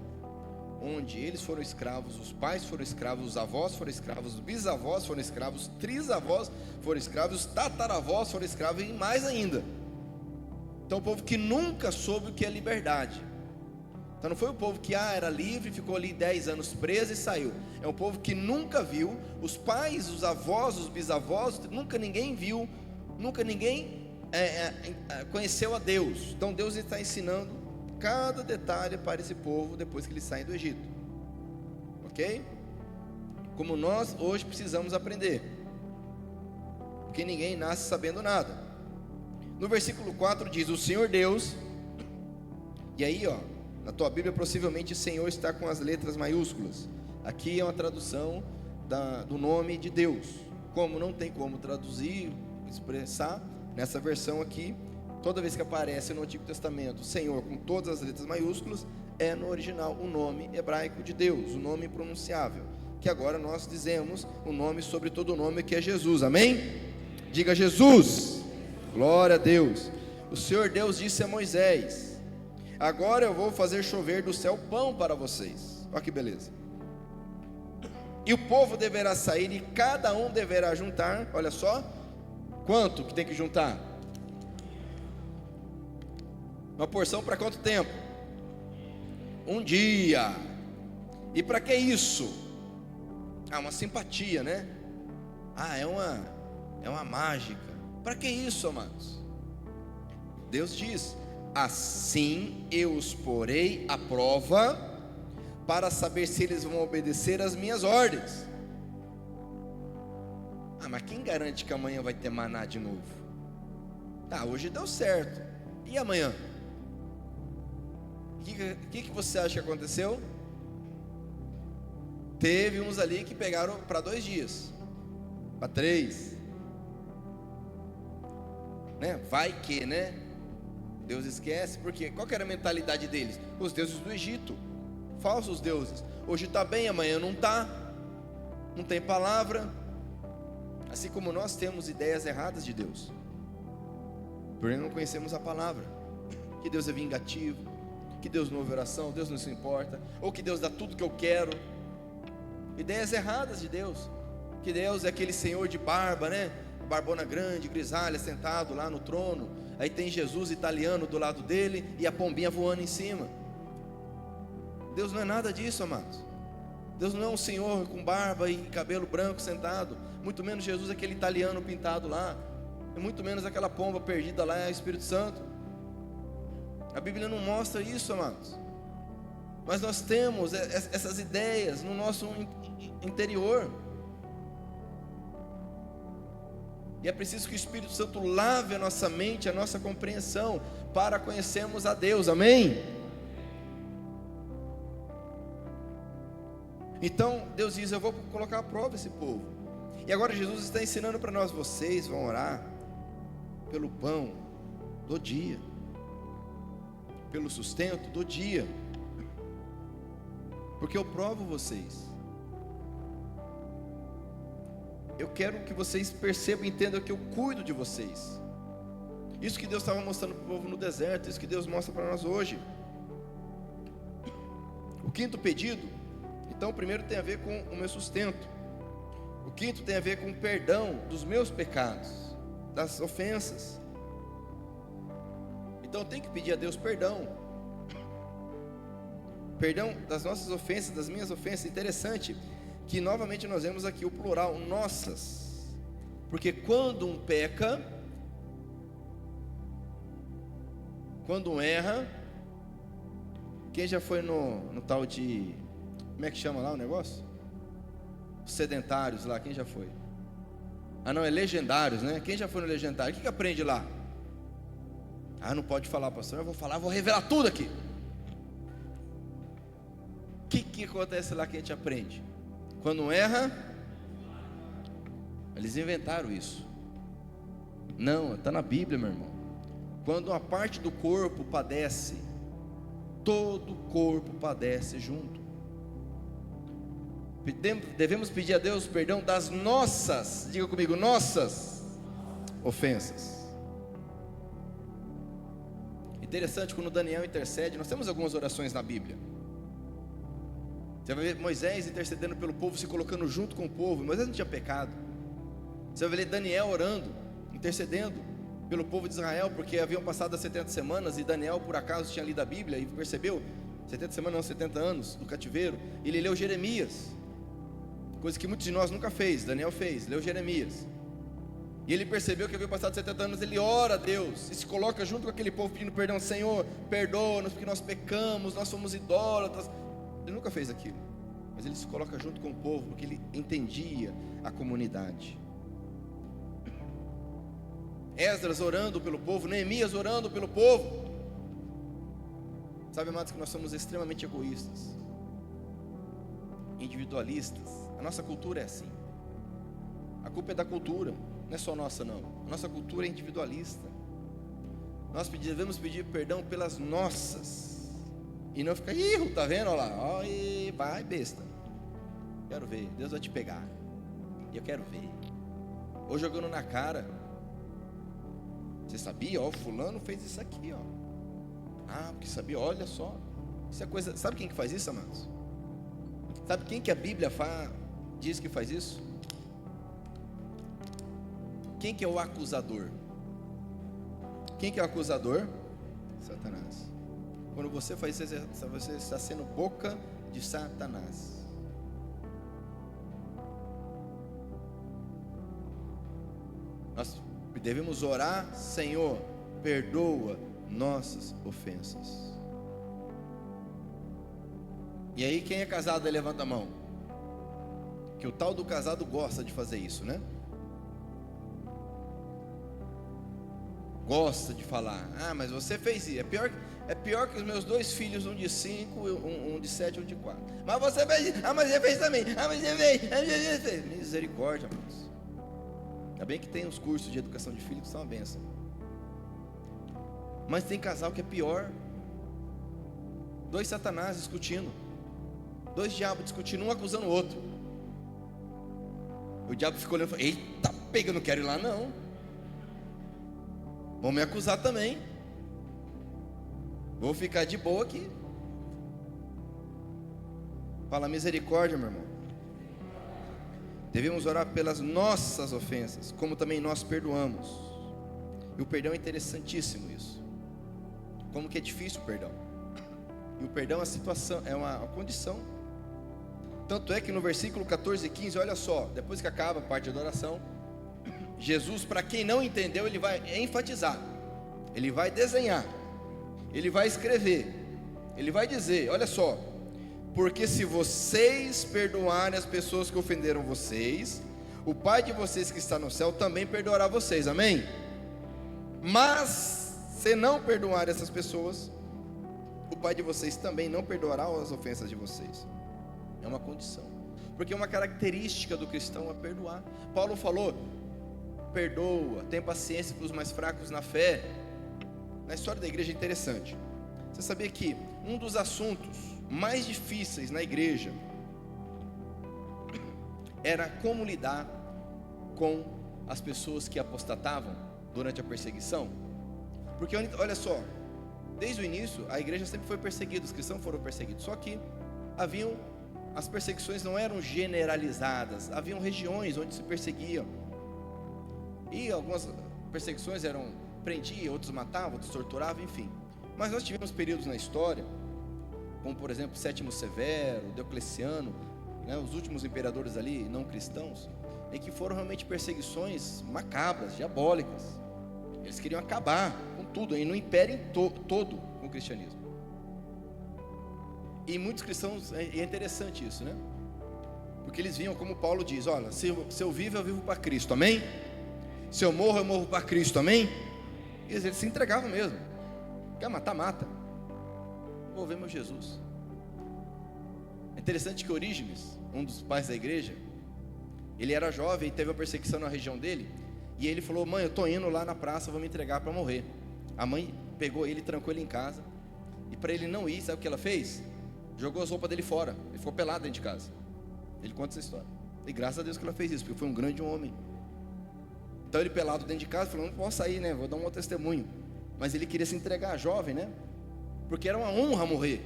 onde eles foram escravos, os pais foram escravos, os avós foram escravos, os bisavós foram escravos, os trisavós foram escravos, os tataravós foram escravos e mais ainda. Então, um povo que nunca soube o que é liberdade. Então não foi o povo que era livre, ficou ali 10 anos preso e saiu. É um povo que nunca viu, os pais, os avós, os bisavós, nunca ninguém viu, nunca ninguém conheceu a Deus. Então Deus está ensinando cada detalhe para esse povo depois que eles saem do Egito. Ok? Como nós hoje precisamos aprender. Porque ninguém nasce sabendo nada. No versículo 4 diz: o Senhor Deus. E aí na tua Bíblia possivelmente Senhor está com as letras maiúsculas. Aqui é uma tradução do nome de Deus. Como não tem como traduzir, expressar, nessa versão aqui, toda vez que aparece no Antigo Testamento Senhor com todas as letras maiúsculas, é no original o nome hebraico de Deus, o nome impronunciável, que agora nós dizemos o nome sobre todo o nome, que é Jesus, amém? Diga Jesus, glória a Deus. O Senhor Deus disse a Moisés: agora eu vou fazer chover do céu pão para vocês. Olha que beleza. E o povo deverá sair e cada um deverá juntar, olha só, quanto que tem que juntar? Uma porção para quanto tempo? Um dia. E para que isso? Uma simpatia, né? É uma mágica. Para que isso, amados? Deus diz: assim eu os porei à prova, para saber se eles vão obedecer às minhas ordens. Mas quem garante que amanhã vai ter maná de novo? Hoje deu certo. E amanhã? O que você acha que aconteceu? Teve uns ali que pegaram para 2 dias, para 3, né? Vai que, né? Deus esquece, porque qual que era a mentalidade deles? Os deuses do Egito, falsos deuses. Hoje está bem, amanhã não está. Não tem palavra. Assim como nós temos ideias erradas de Deus, porque não conhecemos a palavra. Que Deus é vingativo, que Deus não ouve oração, Deus não se importa, ou que Deus dá tudo que eu quero. Ideias erradas de Deus. Que Deus é aquele Senhor de barba, né? Barbona grande, grisalha, sentado lá no trono. Aí tem Jesus italiano do lado dele e a pombinha voando em cima. Deus não é nada disso, amados. Deus não é um Senhor com barba e cabelo branco sentado. Muito menos Jesus, aquele italiano pintado lá. E muito menos aquela pomba perdida lá, é o Espírito Santo. A Bíblia não mostra isso, amados. Mas nós temos essas ideias no nosso interior. E é preciso que o Espírito Santo lave a nossa mente, a nossa compreensão, para conhecermos a Deus, amém? Então Deus diz: eu vou colocar à prova esse povo. E agora Jesus está ensinando para nós: vocês vão orar pelo pão do dia, pelo sustento do dia, porque eu provo vocês. Eu quero que vocês percebam e entendam que eu cuido de vocês. Isso que Deus estava mostrando para o povo no deserto, isso que Deus mostra para nós hoje. O quinto pedido, então, o primeiro tem a ver com o meu sustento. O quinto tem a ver com o perdão dos meus pecados, das ofensas. Então eu tenho que pedir a Deus perdão. Perdão das nossas ofensas, das minhas ofensas. Interessante que novamente nós vemos aqui o plural, nossas. Porque quando um peca, quando um erra, quem já foi no tal de, como é que chama lá o negócio? Os sedentários lá, quem já foi? Não, é legendários, né? Quem já foi no legendário? O que aprende lá? Ah, não pode falar, pastor, eu vou falar, vou revelar tudo aqui. O que acontece lá que a gente aprende? Quando erra, eles inventaram isso. Não, está na Bíblia, meu irmão. Quando uma parte do corpo padece, todo o corpo padece junto. Devemos pedir a Deus perdão das nossas, diga comigo, nossas ofensas. Interessante, quando Daniel intercede, nós temos algumas orações na Bíblia. Você vai ver Moisés intercedendo pelo povo, se colocando junto com o povo. Moisés não tinha pecado. Você vai ver Daniel orando, intercedendo pelo povo de Israel, porque haviam passado as 70 semanas, e Daniel por acaso tinha lido a Bíblia e percebeu, 70 semanas não, 70 anos do cativeiro. Ele leu Jeremias, coisa que muitos de nós nunca fez. Daniel fez, leu Jeremias, e ele percebeu que havia passado 70 anos. Ele ora a Deus e se coloca junto com aquele povo pedindo perdão. Senhor, perdoa-nos porque nós pecamos, nós somos idólatras. Ele nunca fez aquilo, mas ele se coloca junto com o povo porque ele entendia a comunidade. Esdras orando pelo povo, Neemias orando pelo povo. Sabe, amados, que nós somos extremamente egoístas, individualistas. A nossa cultura é assim. A culpa é da cultura, não é só nossa não. A nossa cultura é individualista. Nós devemos pedir perdão pelas nossas, e não ficar, tá vendo, olha lá, vai besta, quero ver, Deus vai te pegar, e eu quero ver, ou jogando na cara. Você sabia, fulano fez isso aqui, porque sabia, olha só, isso é coisa, sabe quem que faz isso, amados? Sabe quem que a Bíblia diz que faz isso? Quem que é o acusador? Quem que é o acusador? Satanás. Quando você faz isso, você está sendo boca de Satanás. Nós devemos orar, Senhor, perdoa nossas ofensas. E aí, quem é casado aí, levanta a mão. Que o tal do casado gosta de fazer isso, né? Gosta de falar, mas você fez isso. É pior que os meus 2 filhos, um de 5, um de 7 e um de 4. Mas você fez isso, mas você fez também, mas você fez. Misericórdia, irmãos. Ainda bem que tem os cursos de educação de filhos que são uma bênção. Mas tem casal que é pior. 2 satanás discutindo, 2 diabos discutindo, um acusando o outro. O diabo ficou olhando e falou, eita, pega, eu não quero ir lá não. Vão me acusar também. Vou ficar de boa aqui. Fala misericórdia, meu irmão. Devemos orar pelas nossas ofensas, como também nós perdoamos. E o perdão é interessantíssimo isso. Como que é difícil o perdão. E o perdão é uma situação, é uma condição. Tanto é que no versículo 14 e 15, olha só, depois que acaba a parte da oração, Jesus, para quem não entendeu, ele vai enfatizar, ele vai desenhar, ele vai escrever, ele vai dizer, olha só, porque se vocês perdoarem as pessoas que ofenderam vocês, o Pai de vocês que está no céu também perdoará vocês, amém? Mas, se não perdoarem essas pessoas, o Pai de vocês também não perdoará as ofensas de vocês. É uma condição, porque uma característica do cristão é perdoar. Paulo falou, perdoa, tem paciência com os mais fracos na fé. Na história da igreja é interessante. Você sabia que um dos assuntos mais difíceis na igreja era como lidar com as pessoas que apostatavam durante a perseguição? Porque olha só, desde o início a igreja sempre foi perseguida, os cristãos foram perseguidos, só que as perseguições não eram generalizadas, haviam regiões onde se perseguiam. E algumas perseguições prendiam, outros matavam, outros torturavam, enfim. Mas nós tivemos períodos na história, como por exemplo Sétimo Severo, Diocleciano, né, os últimos imperadores ali, não cristãos, em que foram realmente perseguições macabras, diabólicas. Eles queriam acabar com tudo, no império todo com o cristianismo. E muitos cristãos, é interessante isso, né? Porque eles viam, como Paulo diz, olha, se eu vivo, eu vivo para Cristo, amém? Se eu morro para Cristo, amém? E eles se entregavam mesmo. Quer matar, mata. Vou ver meu Jesus. É interessante que Orígenes, um dos pais da igreja, ele era jovem e teve uma perseguição na região dele. E ele falou: mãe, eu estou indo lá na praça, vou me entregar para morrer. A mãe pegou ele, trancou ele em casa. E para ele não ir, sabe o que ela fez? Jogou as roupas dele fora. Ele ficou pelado dentro de casa. Ele conta essa história. E graças a Deus que ela fez isso, porque foi um grande homem. Então ele pelado dentro de casa, falou: não posso sair, né? Vou dar um testemunho. Mas ele queria se entregar, jovem, né? Porque era uma honra morrer.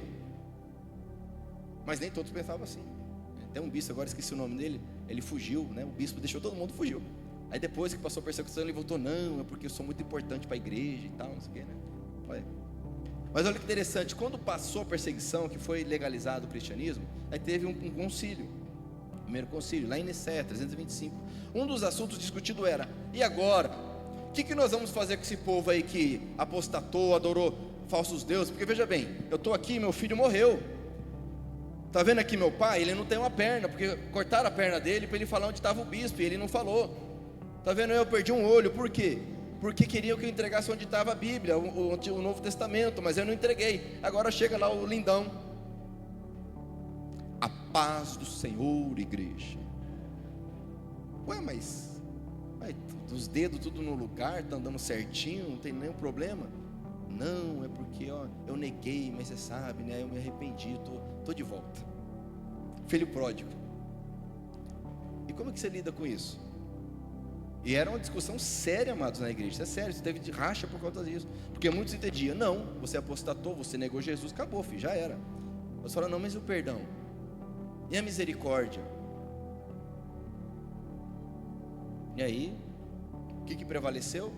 Mas nem todos pensavam assim. Tem um bispo, agora esqueci o nome dele. Ele fugiu, né? O bispo deixou todo mundo, fugiu. Aí depois que passou a perseguição, ele voltou: não, é porque eu sou muito importante para a igreja e tal, não sei o quê, né? Mas olha que interessante, quando passou a perseguição, que foi legalizado o cristianismo, aí teve um concílio, primeiro concílio, lá em Nicéia, 325. Um dos assuntos discutidos era: e agora? O que nós vamos fazer com esse povo aí que apostatou, adorou falsos deuses? Porque veja bem, eu estou aqui, meu filho morreu. Está vendo aqui meu pai? Ele não tem uma perna, porque cortaram a perna dele para ele falar onde estava o bispo, e ele não falou. Está vendo, eu perdi um olho, por quê? Porque queriam que eu entregasse onde estava a Bíblia, o Novo Testamento, mas eu não entreguei. Agora chega lá o lindão: a paz do Senhor, igreja. Ué, mas os dedos tudo no lugar, está andando certinho, não tem nenhum problema? Não, é porque eu neguei, mas você sabe, né? Eu me arrependi, estou de volta. Filho pródigo. E como é que você lida com isso? E era uma discussão séria, amados, na igreja. Isso é sério, você teve de racha por causa disso. Porque muitos entendiam: não, você apostatou, você negou Jesus, acabou, filho, já era. Você fala: não, mas e o perdão? E a misericórdia? E aí, o que prevaleceu?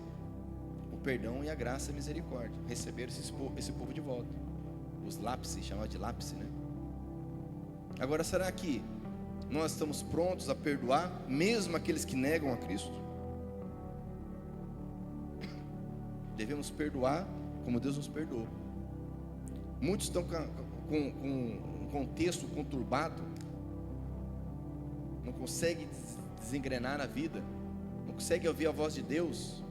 O perdão e a graça e a misericórdia. Receberam esse povo de volta. Os lápices, chamavam de lápice, né? Agora, será que nós estamos prontos a perdoar mesmo aqueles que negam a Cristo? Devemos perdoar como Deus nos perdoou. Muitos estão com um contexto conturbado, não conseguem desengrenar a vida, não conseguem ouvir a voz de Deus.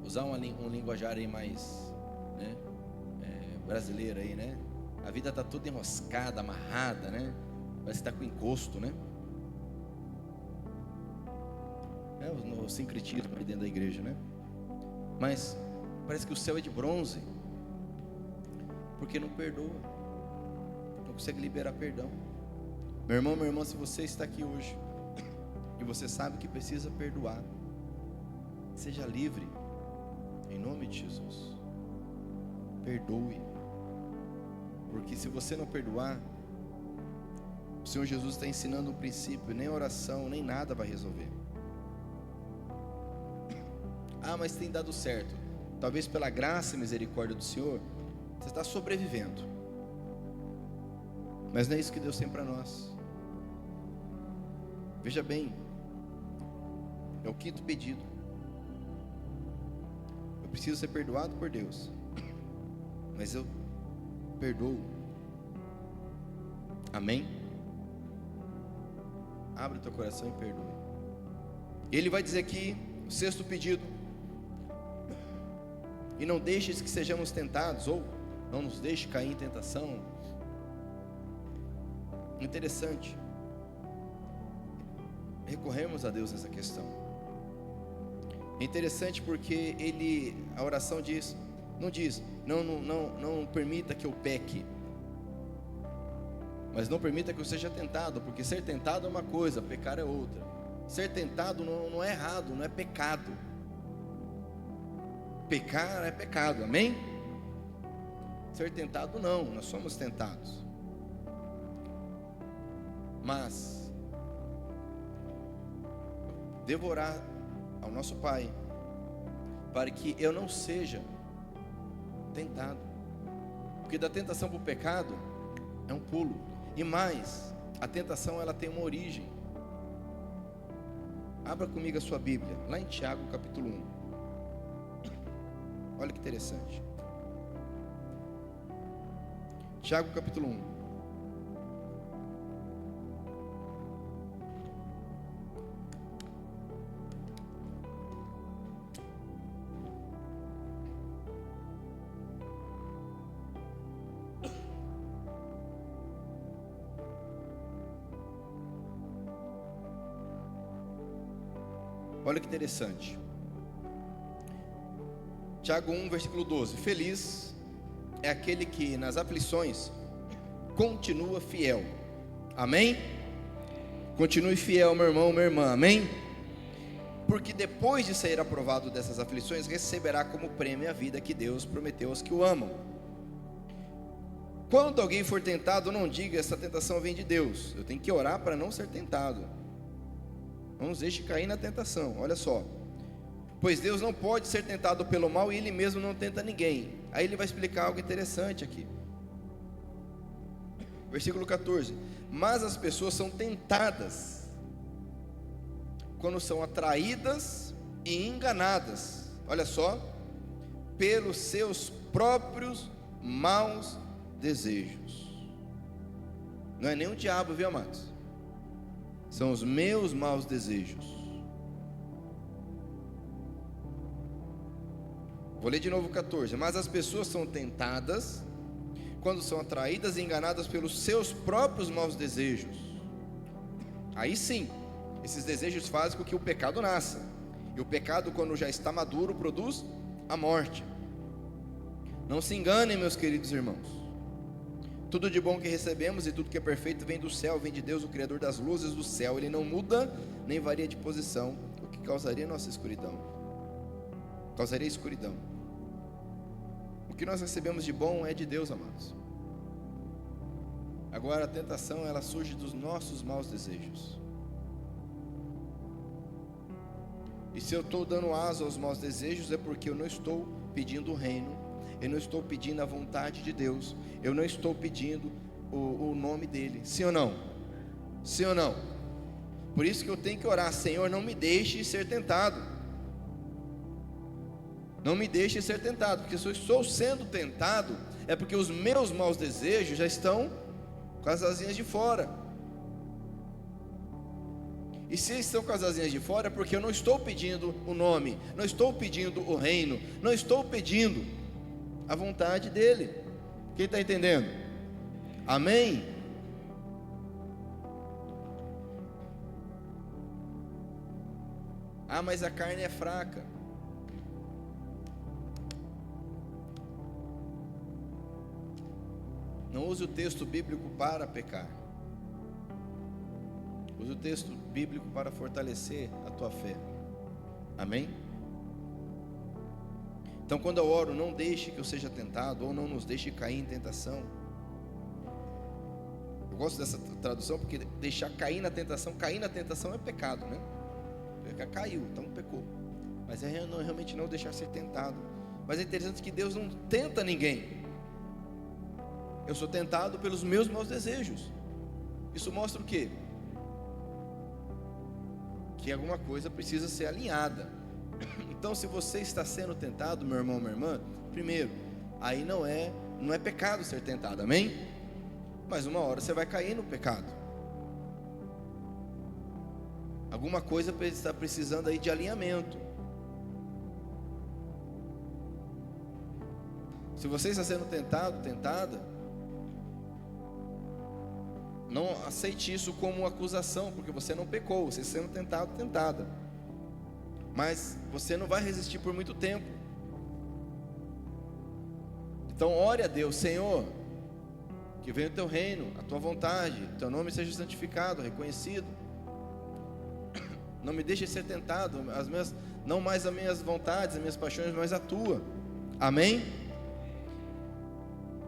Usar um linguajar aí mais, né, brasileiro aí, né? A vida está toda enroscada, amarrada, né? Parece que está com encosto, né? O sincretismo aí dentro da igreja, né? Mas parece que o céu é de bronze, porque não perdoa, não consegue liberar perdão. Meu irmão, minha irmã, se você está aqui hoje e você sabe que precisa perdoar, seja livre, em nome de Jesus. Perdoe, porque se você não perdoar, o Senhor Jesus está ensinando um princípio, nem oração, nem nada vai resolver. Ah, mas tem dado certo. Talvez pela graça e misericórdia do Senhor, você está sobrevivendo. Mas não é isso que Deus tem para nós. Veja bem, é o 5º pedido. Eu preciso ser perdoado por Deus, mas eu perdoo. Amém? Abre o teu coração e perdoe. Ele vai dizer aqui, o 6º pedido: e não deixes que sejamos tentados, ou não nos deixe cair em tentação. Interessante, recorremos a Deus nessa questão. É interessante porque a oração diz, não permita que eu peque, mas não permita que eu seja tentado, porque ser tentado é uma coisa, pecar é outra. Ser tentado não é errado, não é pecado. Pecar é pecado, amém? Ser tentado não, nós somos tentados. Mas devorar ao nosso Pai, para que eu não seja tentado. Porque da tentação para o pecado é um pulo. E mais, a tentação ela tem uma origem. Abra comigo a sua Bíblia, lá em Tiago capítulo 1. Olha que interessante. Tiago capítulo 1. Olha que interessante. Tiago 1, versículo 12. Feliz é aquele que nas aflições continua fiel. Amém? Continue fiel, meu irmão, minha irmã. Amém? Porque depois de ser aprovado dessas aflições, receberá como prêmio a vida que Deus prometeu aos que o amam. Quando alguém for tentado, não diga: essa tentação vem de Deus. Eu tenho que orar para não ser tentado. Não nos deixe cair na tentação. Olha só. Pois Deus não pode ser tentado pelo mal e Ele mesmo não tenta ninguém. Aí ele vai explicar algo interessante aqui. Versículo 14. Mas as pessoas são tentadas quando são atraídas e enganadas, olha só, pelos seus próprios maus desejos. Não é nem o diabo, viu, amados? São os meus maus desejos. Vou ler de novo o 14. Mas as pessoas são tentadas quando são atraídas e enganadas pelos seus próprios maus desejos. Aí sim, esses desejos fazem com que o pecado nasça. E o pecado, quando já está maduro, produz a morte. Não se enganem, meus queridos irmãos. Tudo de bom que recebemos e tudo que é perfeito vem do céu, vem de Deus, o Criador das luzes do céu. Ele não muda, nem varia de posição, o que causaria nossa escuridão. Causaria escuridão. O que nós recebemos de bom é de Deus, amados. Agora a tentação, ela surge dos nossos maus desejos. E se eu estou dando asa aos maus desejos, é porque eu não estou pedindo o reino, eu não estou pedindo a vontade de Deus, eu não estou pedindo o nome dEle. Sim ou não? Sim ou não? Por isso que eu tenho que orar: Senhor, não me deixe ser tentado. Não me deixe ser tentado, porque se eu estou sendo tentado, é porque os meus maus desejos já estão com as asinhas de fora. E se estão com as asinhas de fora, é porque eu não estou pedindo o nome, não estou pedindo o reino, não estou pedindo a vontade dEle. Quem está entendendo? Amém? Ah, mas a carne é fraca. Não use o texto bíblico para pecar. Use o texto bíblico para fortalecer a tua fé. Amém? Então, quando eu oro, não deixe que eu seja tentado, ou não nos deixe cair em tentação. Eu gosto dessa tradução porque deixar cair na tentação é pecado, né? Caiu, então pecou. Mas é realmente não deixar ser tentado. Mas é interessante que Deus não tenta ninguém. Eu sou tentado pelos meus maus desejos. Isso mostra o quê? Que alguma coisa precisa ser alinhada. Então, se você está sendo tentado, meu irmão, minha irmã, primeiro, aí não é pecado ser tentado, amém? Mas uma hora você vai cair no pecado. Alguma coisa está precisando aí de alinhamento. Se você está sendo tentado, tentada, não aceite isso como acusação, porque você não pecou, você está sendo tentado, tentada. Mas você não vai resistir por muito tempo. Então ore a Deus: Senhor, que venha o teu reino, a tua vontade, teu nome seja santificado, reconhecido. Não me deixe ser tentado, não mais as minhas vontades, as minhas paixões, mas a tua. Amém?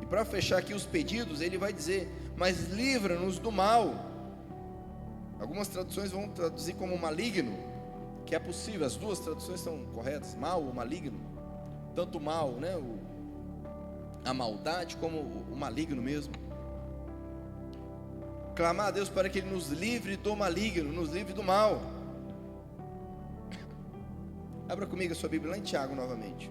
E para fechar aqui os pedidos, ele vai dizer: mas livra-nos do mal. Algumas traduções vão traduzir como maligno, que é possível, as duas traduções estão corretas, mal ou maligno. Tanto o mal, né, a maldade, como o maligno mesmo. Clamar a Deus para que Ele nos livre do maligno, nos livre do mal. Abra comigo a sua Bíblia lá em Tiago novamente.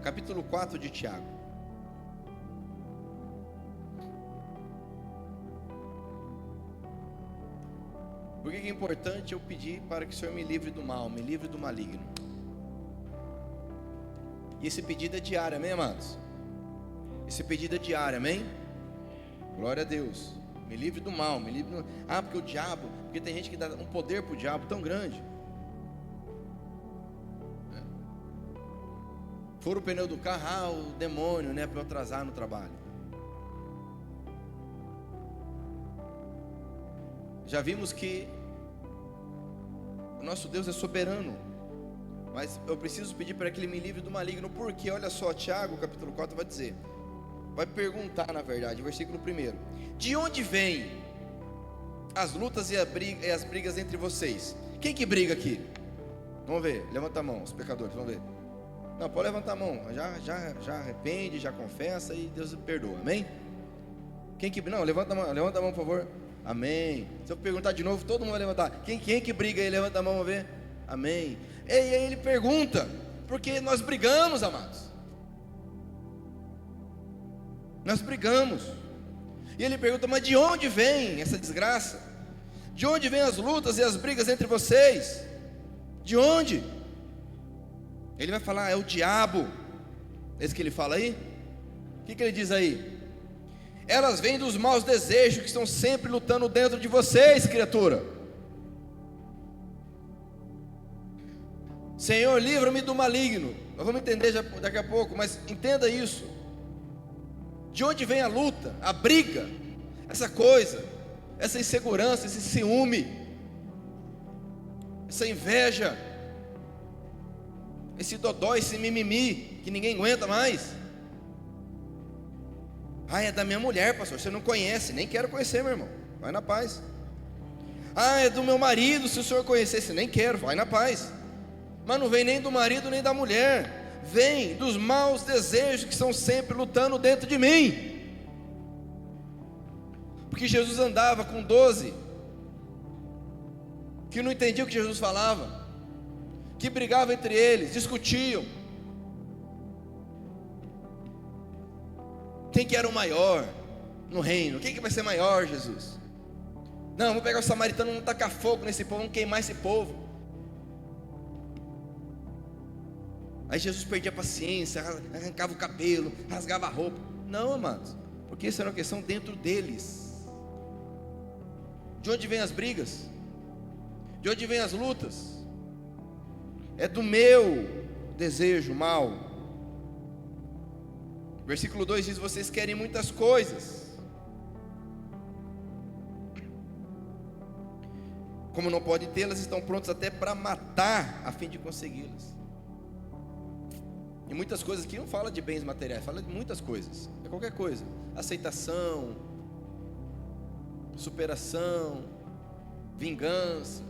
Capítulo 4 de Tiago. Por que é importante eu pedir para que o Senhor me livre do mal, me livre do maligno? E esse pedido é diário, amém, amados? Esse pedido é diário, amém? Glória a Deus. Me livre do mal, me livre do... Ah, porque o diabo, porque tem gente que dá um poder para o diabo tão grande. Fura o pneu do carro, o demônio, né, para eu atrasar no trabalho. Já vimos que o nosso Deus é soberano, mas eu preciso pedir para que Ele me livre do maligno, porque olha só, Tiago capítulo 4 vai dizer, vai perguntar na verdade, versículo 1: de onde vêm as lutas e as brigas entre vocês? Quem que briga aqui? Vamos ver, levanta a mão, os pecadores, vamos ver. Não, pode levantar a mão, já arrepende, já confessa e Deus perdoa, amém? Quem que, não, levanta a mão por favor, amém. Se eu perguntar de novo, todo mundo vai levantar. Quem que briga aí, levanta a mão, vamos ver, amém. E aí ele pergunta, porque nós brigamos, amados, nós brigamos, e ele pergunta, mas de onde vem essa desgraça? De onde vêm as lutas e as brigas entre vocês? De onde? Ele vai falar, é o diabo. Esse que ele fala aí? O que ele diz aí? Elas vêm dos maus desejos que estão sempre lutando dentro de vocês, criatura. Senhor, livra-me do maligno. Nós vamos entender daqui a pouco, mas entenda isso. De onde vem a luta, a briga, essa coisa, essa insegurança, esse ciúme, essa inveja, esse dodói, esse mimimi, que ninguém aguenta mais. Ah, é da minha mulher, pastor, você não conhece, nem quero conhecer, meu irmão, vai na paz. Ah, é do meu marido, se o senhor conhecesse, nem quero, vai na paz. Mas não vem nem do marido nem da mulher, vem dos maus desejos que estão sempre lutando dentro de mim. Porque Jesus andava com 12 que não entendiam o que Jesus falava, que brigavam entre eles, discutiam. Quem que era o maior no reino? Quem que vai ser maior, Jesus? Não, vamos pegar o samaritano, vamos tacar fogo nesse povo, vamos queimar esse povo. Aí Jesus perdia a paciência, arrancava o cabelo, rasgava a roupa. Não, amados, porque isso era uma questão dentro deles. De onde vêm as brigas? De onde vêm as lutas? É do meu desejo mal. Versículo 2 diz, vocês querem muitas coisas, como não podem tê-las, estão prontos até para matar, a fim de consegui-las. E muitas coisas aqui não fala de bens materiais, fala de muitas coisas, é qualquer coisa, aceitação, superação, vingança.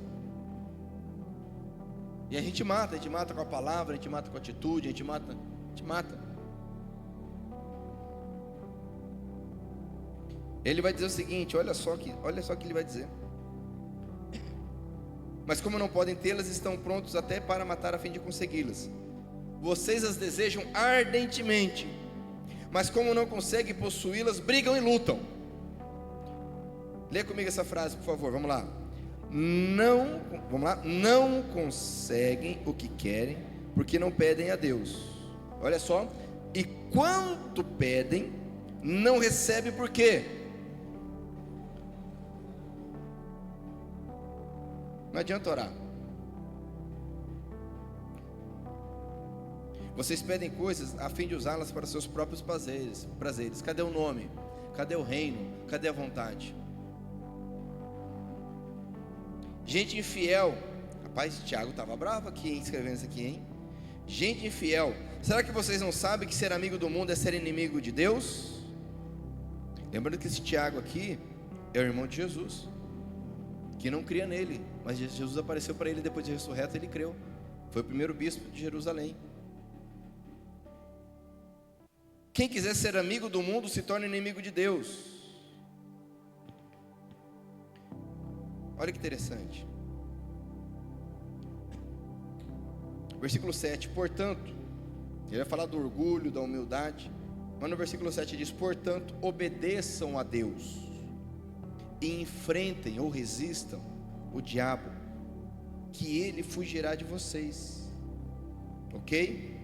E a gente mata com a palavra, a gente mata com a atitude, a gente mata. Ele vai dizer o seguinte, olha só que ele vai dizer. Mas como não podem tê-las, estão prontos até para matar a fim de consegui-las. Vocês as desejam ardentemente, mas como não conseguem possuí-las, brigam e lutam. Lê comigo essa frase, por favor, vamos lá. Não conseguem o que querem, porque não pedem a Deus. Olha só. E quanto pedem, não recebem por quê? Não adianta orar. Vocês pedem coisas a fim de usá-las para seus próprios prazeres. Cadê o nome? Cadê o reino? Cadê a vontade? Gente infiel. Rapaz, Tiago estava bravo aqui, hein, escrevendo isso aqui, hein? Gente infiel. Será que vocês não sabem que ser amigo do mundo é ser inimigo de Deus? Lembrando que esse Tiago aqui é o irmão de Jesus, que não cria nele, mas Jesus apareceu para ele depois de ressurreto, ele creu. Foi o primeiro bispo de Jerusalém. Quem quiser ser amigo do mundo se torna inimigo de Deus. Olha que interessante. Versículo 7, portanto, ele vai falar do orgulho, da humildade, mas no versículo 7 diz, portanto, obedeçam a Deus e enfrentem ou resistam o diabo, que ele fugirá de vocês. Ok?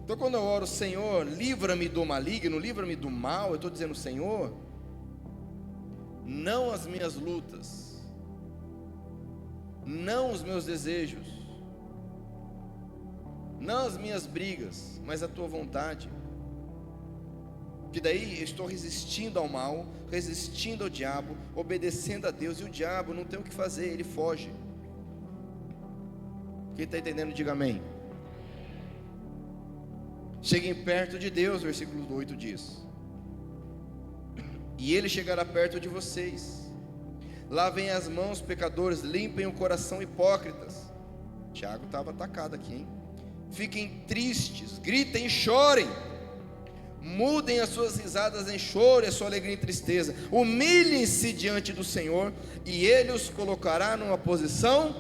Então quando eu oro, Senhor, livra-me do maligno, livra-me do mal, eu estou dizendo, Senhor, não as minhas lutas, não os meus desejos, não as minhas brigas, mas a tua vontade. Que daí eu estou resistindo ao mal, resistindo ao diabo, obedecendo a Deus, e o diabo não tem o que fazer, ele foge. Quem está entendendo, diga amém. Cheguem perto de Deus, versículo 8 diz: e Ele chegará perto de vocês. Lavem as mãos, pecadores, limpem o coração, hipócritas. Tiago estava atacado aqui, hein? Fiquem tristes, gritem e chorem. Mudem as suas risadas em choro e a sua alegria em tristeza. Humilhem-se diante do Senhor, e Ele os colocará numa posição.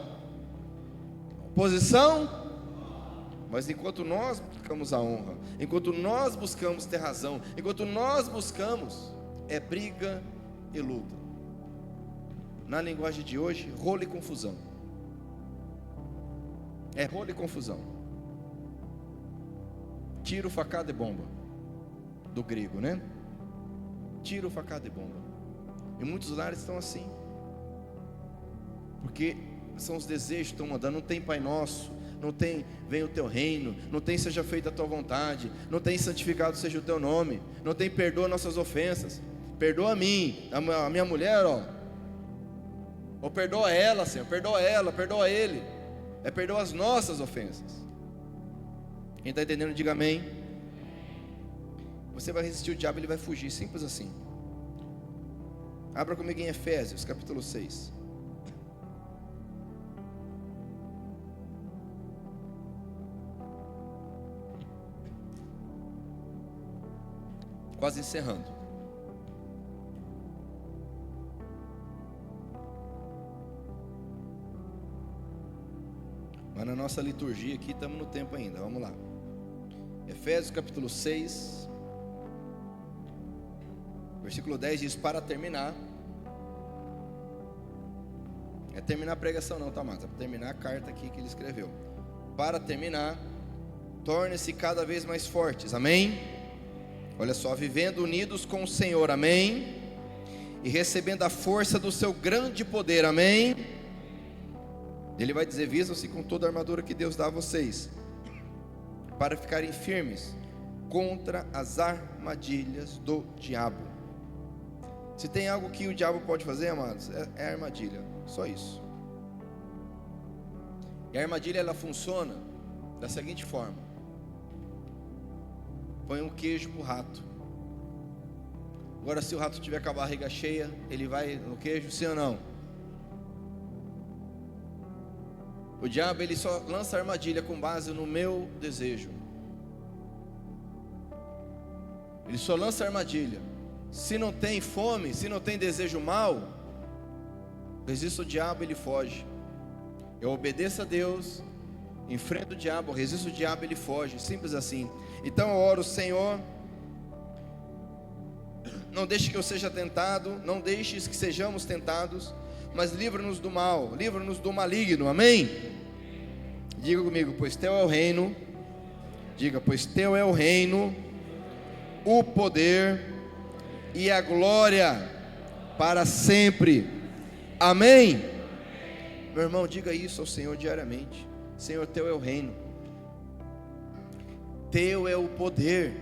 Mas enquanto nós buscamos a honra, enquanto nós buscamos ter razão, enquanto nós buscamos, é briga e luta. Na linguagem de hoje, rolo e confusão. É rolo e confusão. Tiro, facada e bomba. Do grego, né? Tiro, facada e bomba. E muitos lares estão assim, porque são os desejos que estão mandando. Não tem Pai Nosso, não tem venha o teu reino, não tem seja feita a tua vontade, não tem santificado seja o teu nome, não tem perdoa nossas ofensas. Perdoa a mim, a minha mulher, ou perdoa ela, Senhor, perdoa ela, perdoa ele. É perdoa as nossas ofensas. Quem está entendendo, diga amém. Você vai resistir o diabo, ele vai fugir, simples assim. Abra comigo em Efésios, capítulo 6. Quase encerrando. Mas na nossa liturgia aqui estamos no tempo ainda, vamos lá. Efésios capítulo 6, versículo 10 diz: para terminar. É terminar a pregação não, tá, mas é para terminar a carta aqui que ele escreveu. Para terminar, torne-se cada vez mais fortes, amém? Olha só, vivendo unidos com o Senhor, amém? E recebendo a força do seu grande poder, amém? Ele vai dizer: vistam-se com toda a armadura que Deus dá a vocês, para ficarem firmes contra as armadilhas do diabo. Se tem algo que o diabo pode fazer, amados, é armadilha, só isso. E a armadilha, ela funciona da seguinte forma: põe um queijo para o rato. Agora, se o rato tiver com a barriga cheia, ele vai no queijo, sim ou não? O diabo, ele só lança armadilha com base no meu desejo. Ele só lança armadilha. Se não tem fome, se não tem desejo mau, resista o diabo, ele foge. Eu obedeço a Deus, enfrento o diabo, resisto o diabo, ele foge, simples assim. Então eu oro: Senhor, não deixe que eu seja tentado, não deixes que sejamos tentados, mas livra-nos do mal, livra-nos do maligno, amém? Diga comigo: pois teu é o reino. Diga: pois teu é o reino, o poder e a glória para sempre, amém? Meu irmão, diga isso ao Senhor diariamente: Senhor, teu é o reino, teu é o poder,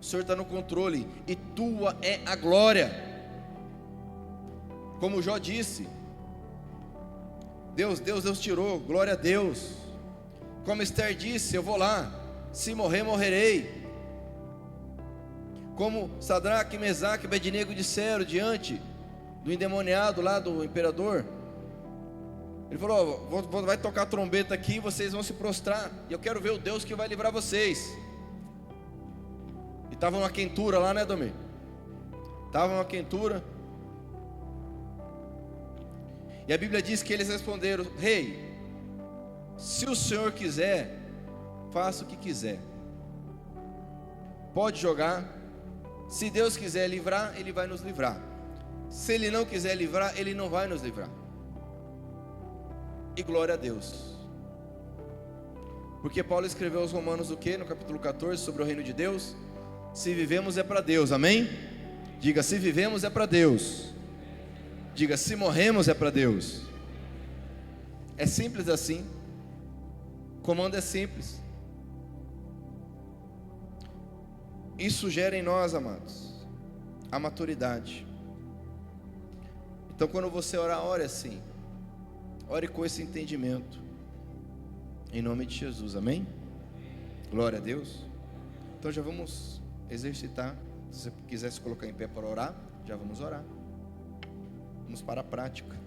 o Senhor está no controle, e tua é a glória. Como Jó disse: Deus tirou, glória a Deus. Como Esther disse: eu vou lá, se morrer, morrerei. Como Sadraque, Mesaque e Abednego disseram diante do endemoniado lá do imperador, ele falou: vai tocar a trombeta aqui, vocês vão se prostrar, e eu quero ver o Deus que vai livrar vocês. E estava uma quentura lá, né, Domir? Estava uma quentura. E a Bíblia diz que eles responderam: rei, se o Senhor quiser, faça o que quiser, pode jogar. Se Deus quiser livrar, Ele vai nos livrar. Se Ele não quiser livrar, Ele não vai nos livrar. E glória a Deus. Porque Paulo escreveu aos Romanos o que? No capítulo 14, sobre o reino de Deus. Se vivemos é para Deus, amém? Diga, se vivemos é para Deus. Diga, se morremos é para Deus. É simples assim. O comando é simples. Isso gera em nós, amados, a maturidade. Então quando você orar, ore assim. Ore com esse entendimento. Em nome de Jesus, amém? Glória a Deus. Então já vamos exercitar. Se você quiser se colocar em pé para orar, já vamos orar. Vamos para a prática.